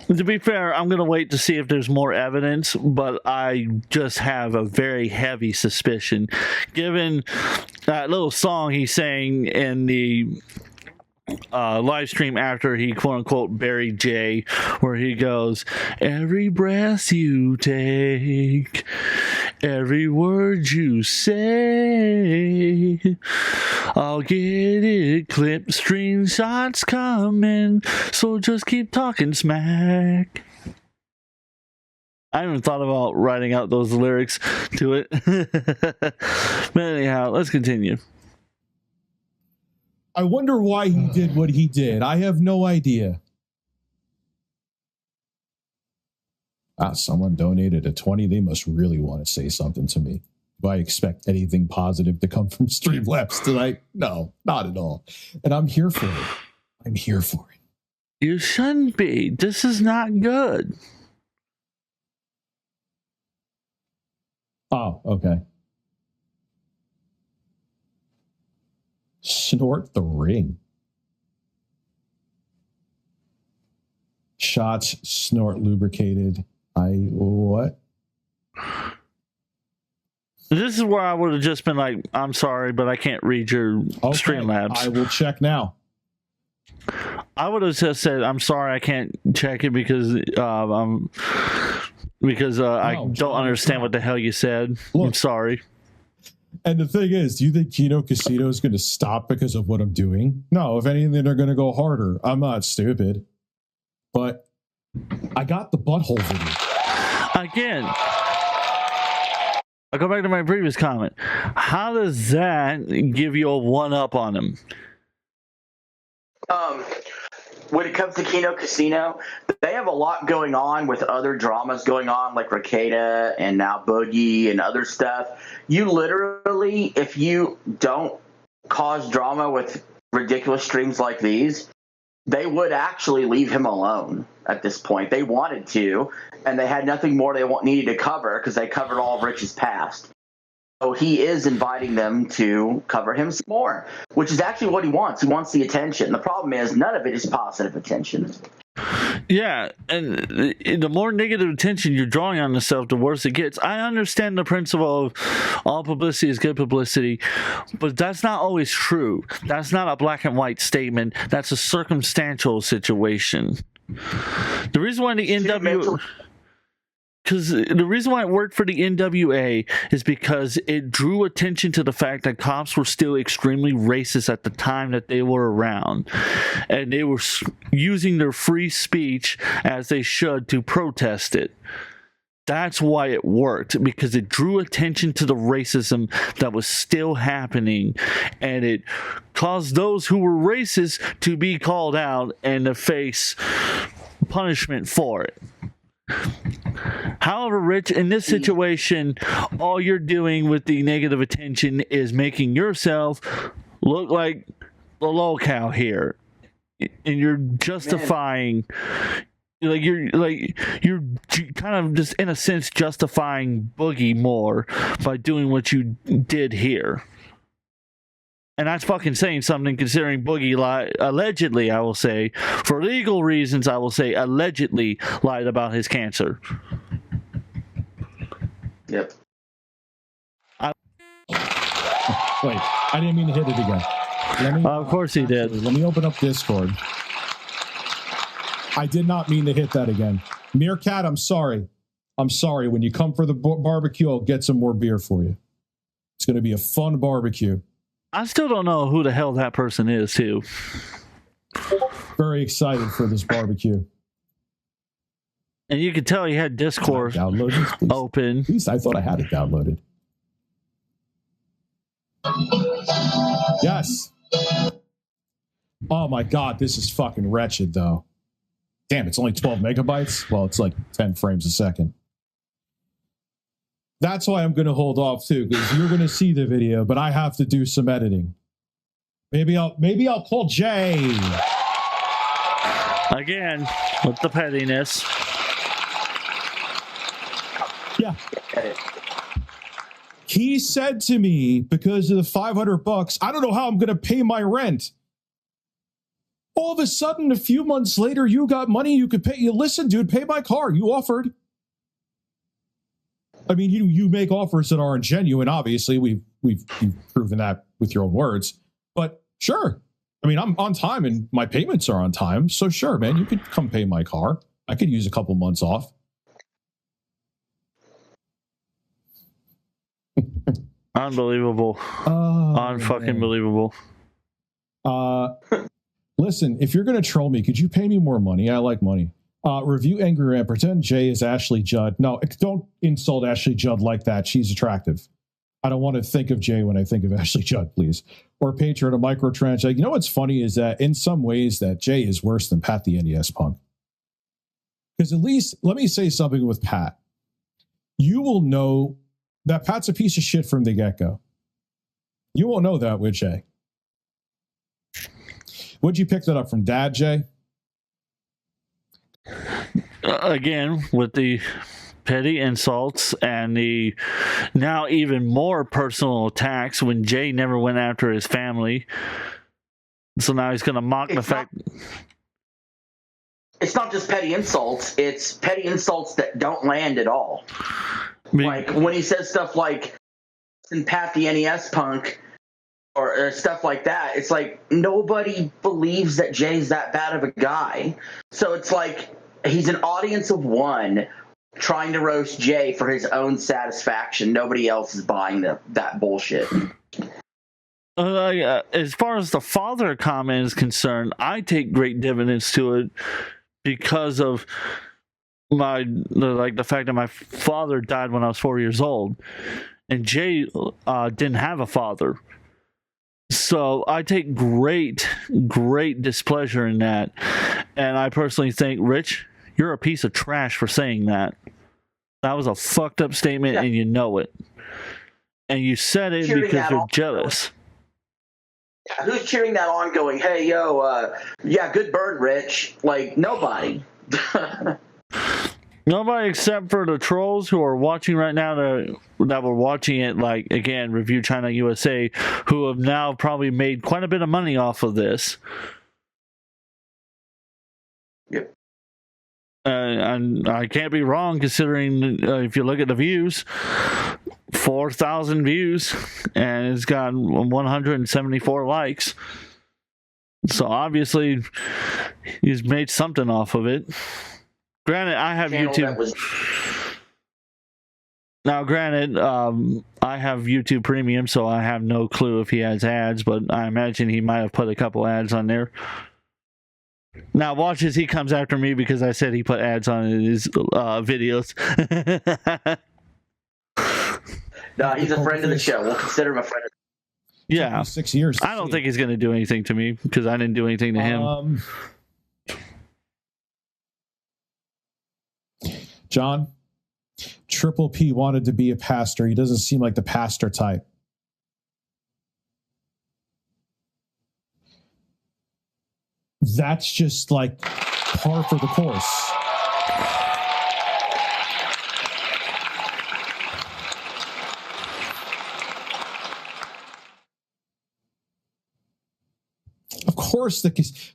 to be fair, I'm going to wait to see if there's more evidence, but I just have a very heavy suspicion, given that little song he sang in the live stream after he quote-unquote buried Jay, where he goes, every breath you take, every word you say, I'll get it clipped, screenshots coming, so just keep talking smack. I haven't thought about writing out those lyrics to it. But anyhow, let's continue. I wonder why he did what he did. I have no idea. Someone donated a 20. They must really want to say something to me. Do I expect anything positive to come from Streamlabs tonight? No, not at all. And I'm here for it. I'm here for it. You shouldn't be. This is not good. Oh, okay. Snort the ring. Shots, snort, lubricated. What? This is where I would have just been like, I'm sorry, but I can't read your Streamlabs. I will check now. I would have just said, "I'm sorry, I can't check it because I don't understand what the hell you said. Look, I'm sorry." And the thing is, do you think Kino Casino is going to stop because of what I'm doing? No, if anything, they're going to go harder. I'm not stupid. But I got the butthole video. Again, I'll go back to my previous comment. How does that give you a one-up on him? When it comes to Kino Casino, they have a lot going on with other dramas going on, like Ricada and now Boogie and other stuff. You literally, if you don't cause drama with ridiculous streams like these, they would actually leave him alone at this point. They wanted to, and they had nothing more they needed to cover because they covered all of Rich's past. So he is inviting them to cover him some more, which is actually what he wants. He wants the attention. The problem is none of it is positive attention. Yeah, and the more negative attention you're drawing on yourself, the worse it gets. I understand the principle of all publicity is good publicity, but that's not always true. That's not a black and white statement. That's a circumstantial situation. The reason why the NWA... Because the reason why it worked for the NWA is because it drew attention to the fact that cops were still extremely racist at the time that they were around. And they were using their free speech as they should to protest it. That's why it worked, because it drew attention to the racism that was still happening. And it caused those who were racist to be called out and to face punishment for it. However, Rich, in this situation, all you're doing with the negative attention is making yourself look like the locale here, and you're justifying, you're kind of just in a sense justifying Boogie more by doing what you did here. And that's fucking saying something, considering Boogie allegedly, I will say, for legal reasons, I will say allegedly lied about his cancer. Yep. Wait, I didn't mean to hit it again. Of course he did. Let me open up Discord. I did not mean to hit that again. Meerkat, I'm sorry. I'm sorry. When you come for the barbecue, I'll get some more beer for you. It's going to be a fun barbecue. I still don't know who the hell that person is, too. Very excited for this barbecue. And you could tell he had Discord open. At least I thought I had it downloaded. Yes. Oh my God, this is fucking wretched, though. Damn, it's only 12 megabytes? Well, it's like 10 frames a second. That's why I'm going to hold off too, because you're going to see the video, but I have to do some editing. Maybe I'll call Jay. Again, with the pettiness. Yeah. He said to me, because of the $500, I don't know how I'm going to pay my rent. All of a sudden, a few months later, you got money you could pay. You listen, dude, pay my car. You offered. I mean, you make offers that aren't genuine. Obviously, we've proven that with your own words. But sure, I mean, I'm on time and my payments are on time. So sure, man, you could come pay my car. I could use a couple months off. Unbelievable. Unfucking believable. Listen, if you're going to troll me, could you pay me more money? I like money. Review Angry Man. Pretend Jay is Ashley Judd. No, don't insult Ashley Judd like that. She's attractive. I don't want to think of Jay when I think of Ashley Judd, please. Or Patreon, a microtranche. You know what's funny is that in some ways that Jay is worse than Pat the NES Punk. Because at least, let me say something with Pat. You will know that Pat's a piece of shit from the get-go. You won't know that with Jay. Would you pick that up from Dad, Jay? Again, with the petty insults and the now even more personal attacks when Jay never went after his family. So now he's going to mock the fact. It's not just petty insults. It's petty insults that don't land at all. Like when he says stuff like, "Pat the NES Punk," or stuff like that. It's like nobody believes that Jay's that bad of a guy. So it's like he's an audience of one trying to roast Jay for his own satisfaction. Nobody else is buying that bullshit. As far as the father comment is concerned, I take great dividends to it because of the fact that my father died when I was 4 years old, and Jay didn't have a father. So I take great displeasure in that. And I personally think, Rich, you're a piece of trash for saying that. That was a fucked up statement, and you know it. And you said it because you're jealous. Yeah, who's cheering that on going, hey, yo, yeah, good burn, Rich? Like, nobody. Nobody except for the trolls who are watching right now that were watching it, like, again, Review China USA, who have now probably made quite a bit of money off of this. Yep. And I can't be wrong considering if you look at the views, 4,000 views, and it's got 174 likes. So obviously, he's made something off of it. Granted, I have YouTube. Now, granted, I have YouTube Premium, so I have no clue if he has ads, but I imagine he might have put a couple ads on there. Now, watch as he comes after me because I said he put ads on his videos. No, he's a friend of the show. We'll consider him a friend of the show. Yeah. 6 years. I don't think he's going to do anything to me because I didn't do anything to him. John, Triple P wanted to be a pastor. He doesn't seem like the pastor type. That's just like par for the course. Of course,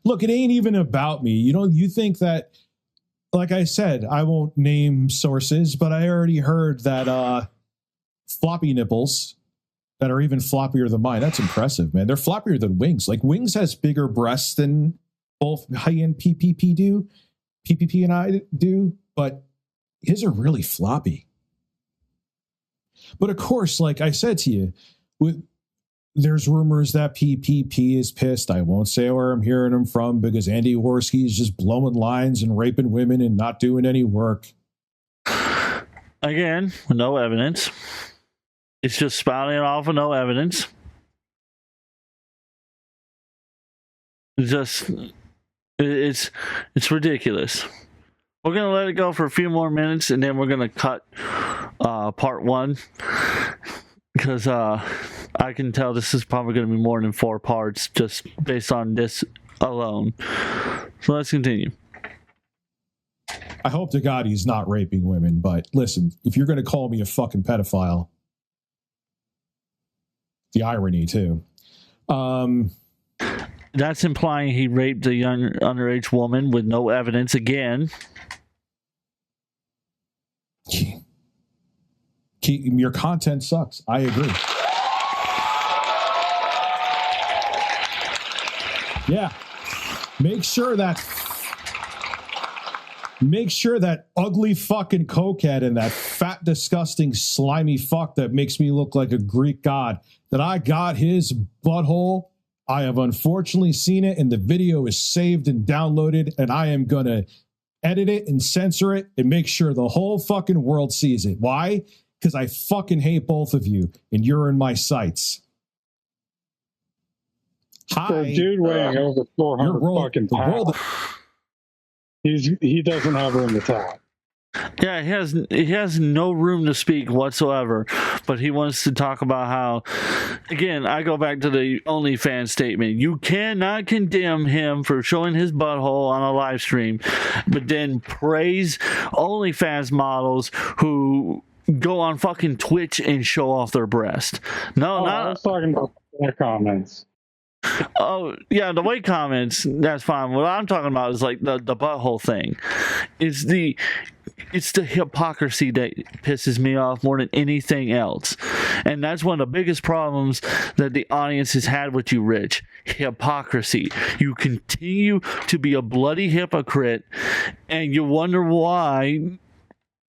look, it ain't even about me. You think that, like I said, I won't name sources, but I already heard that floppy nipples that are even floppier than mine. That's impressive, man. They're floppier than Wings. Like, Wings has bigger breasts than both high-end PPP and I do, but his are really floppy. But of course, like I said to you, there's rumors that PPP is pissed. I won't say where I'm hearing them from because Andy Worski is just blowing lines and raping women and not doing any work. Again, no evidence. It's just spouting it off with no evidence. It's ridiculous. We're going to let it go for a few more minutes and then we're going to cut part one because I can tell this is probably going to be more than 4 parts just based on this alone. So let's continue. I hope to God he's not raping women, but listen, if you're going to call me a fucking pedophile, the irony too. That's implying he raped a young underage woman with no evidence again. Your content sucks. I agree. Yeah. Make sure that ugly fucking cokehead and that fat, disgusting, slimy fuck that makes me look like a Greek god, that I got his butthole. I have unfortunately seen it, and the video is saved and downloaded, and I am going to edit it and censor it and make sure the whole fucking world sees it. Why? Because I fucking hate both of you, and you're in my sights. Hi. For a dude weighing over 400 fucking pounds, he doesn't have room to talk. Yeah, he has no room to speak whatsoever, but he wants to talk about how, again, I go back to the OnlyFans statement. You cannot condemn him for showing his butthole on a live stream, but then praise OnlyFans models who go on fucking Twitch and show off their breast. No, I was talking about the comments. Oh, yeah, the weight comments, that's fine. What I'm talking about is like the butthole thing. It's it's the hypocrisy that pisses me off more than anything else. And that's one of the biggest problems that the audience has had with you, Rich. Hypocrisy. You continue to be a bloody hypocrite, and you wonder why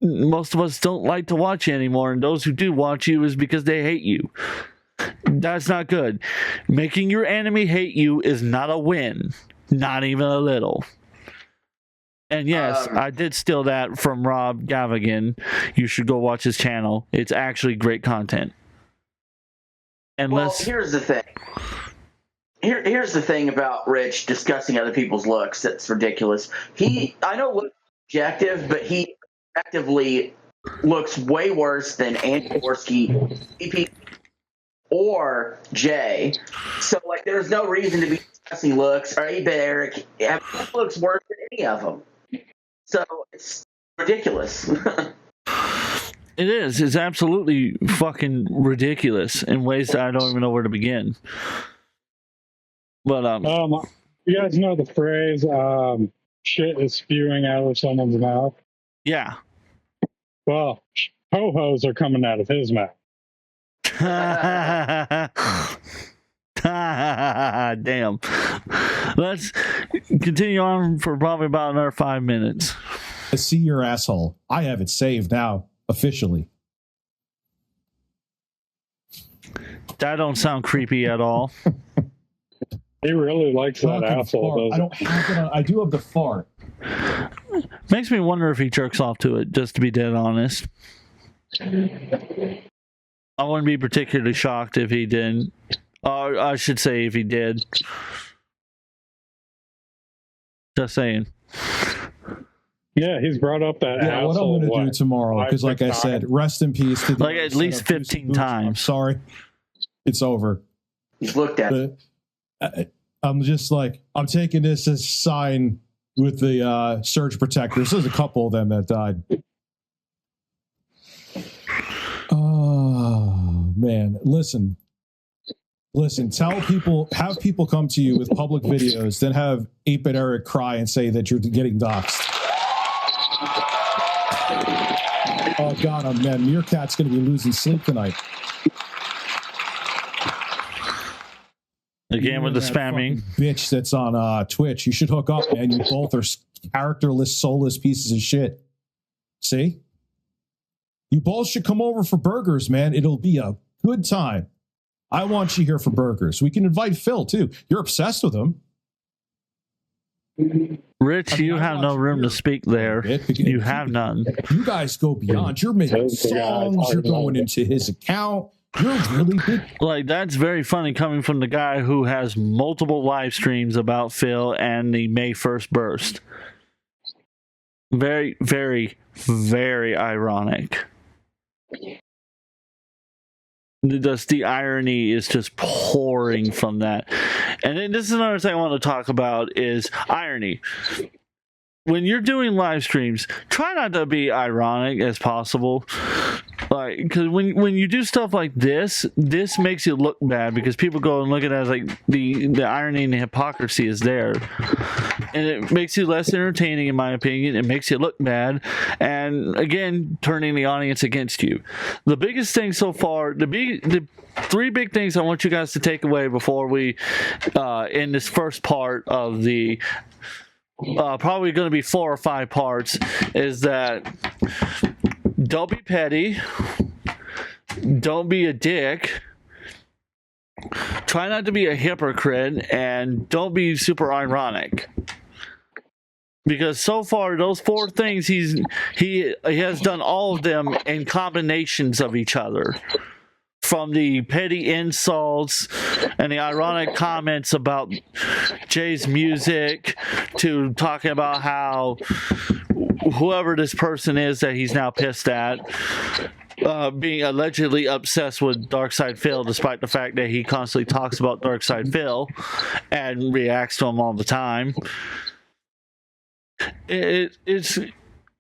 most of us don't like to watch you anymore. And those who do watch you is because they hate you. That's not good. Making your enemy hate you is not a win. Not even a little. And yes, I did steal that from Rob Gavigan. You should go watch his channel. It's actually great content. Well, here's the thing. Here's the thing about Rich discussing other people's looks that's ridiculous. I know looks objective, but he actively looks way worse than Andy Gorski, CP, or Jay. So, like, there's no reason to be discussing looks, or even Eric. He looks worse than any of them. So it's ridiculous. It is. It's absolutely fucking ridiculous in ways that I don't even know where to begin. But you guys know the phrase "shit is spewing out of someone's mouth." Yeah. Well, ho-hos are coming out of his mouth. Damn. Let's continue on for probably about another 5 minutes. I see your asshole. I have it saved now, officially. That don't sound creepy at all. He really likes that asshole. I don't have it on. I do have the fart. Makes me wonder if he jerks off to it, just to be dead honest. I wouldn't be particularly shocked if he didn't. I should say if he did. Just saying. Yeah, he's brought up that. Yeah, what I'm going to do tomorrow, because like I said, rest in peace to the like at least 15 times. I'm sorry, it's over. He's looked at it. I'm just like, I'm taking this as a sign with the surge protectors. There's a couple of them that died. Oh man, listen, tell people, have people come to you with public videos, then have 8-Bit Eric cry and say that you're getting doxxed. Oh god, man, Meerkat's going to be losing sleep tonight. Again with the spamming. Bitch that's on Twitch. You should hook up, man. You both are characterless, soulless pieces of shit. See? You both should come over for burgers, man. It'll be a good time. I want you here for burgers. We can invite Phil, too. You're obsessed with him. Rich, you have no room to speak there. You have none. You guys go beyond. You're making songs. You're going into his account. You're really big. Like, that's very funny coming from the guy who has multiple live streams about Phil and the May 1st burst. Very, very, very ironic. Just the irony is just pouring from that. And then this is another thing I want to talk about is irony. When you're doing live streams, try not to be ironic as possible. Like, because when you do stuff like this makes you look bad because people go and look at it as like the irony and the hypocrisy is there. And it makes you less entertaining, in my opinion. It makes you look bad. And again, turning the audience against you. The biggest thing so far, the three big things I want you guys to take away before we in this first part of the probably going to be 4 or 5 parts, is that don't be petty, don't be a dick, try not to be a hypocrite, and don't be super ironic. Because so far, those 4 things, he has done all of them in combinations of each other. From the petty insults and the ironic comments about Jay's music to talking about how whoever this person is that he's now pissed at being allegedly obsessed with Darkside Phil, despite the fact that he constantly talks about Darkside Phil and reacts to him all the time. It's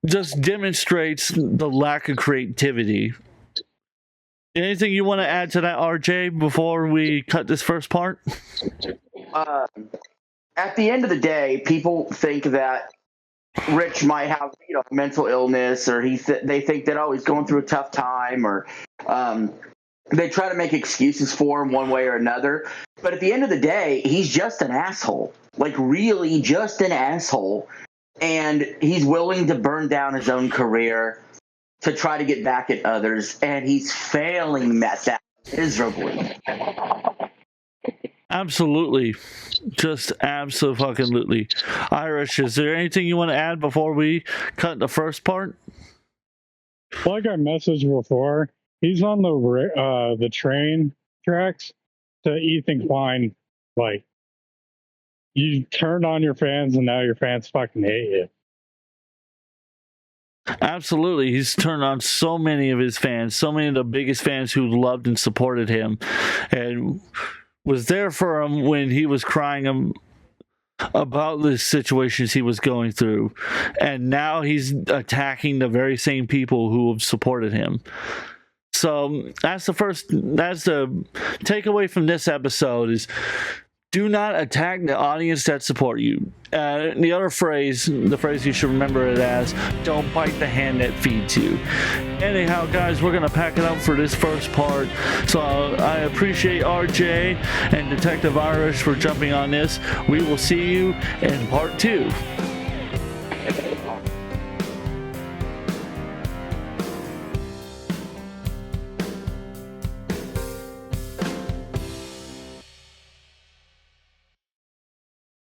just demonstrates the lack of creativity. Anything you want to add to that, RJ, before we cut this first part? At the end of the day, people think that Rich might have, mental illness, or they think that, he's going through a tough time, or they try to make excuses for him one way or another. But at the end of the day, he's just an asshole. Like, really just an asshole. And he's willing to burn down his own career to try to get back at others. And he's failing at that miserably. Absolutely. Just absolutely. Irish, is there anything you want to add before we cut the first part? Like I messaged before, he's on the train tracks to Ethan Klein. Like, you turned on your fans, and now your fans fucking hate you. Absolutely. He's turned on so many of his fans, so many of the biggest fans who loved and supported him, and was there for him when he was crying about the situations he was going through. And now he's attacking the very same people who have supported him. So that's the takeaway from this episode is, do not attack the audience that support you. The other phrase, the phrase you should remember it as, don't bite the hand that feeds you. Anyhow, guys, we're going to pack it up for this first part. So I appreciate RJ and Detective Irish for jumping on this. We will see you in part 2.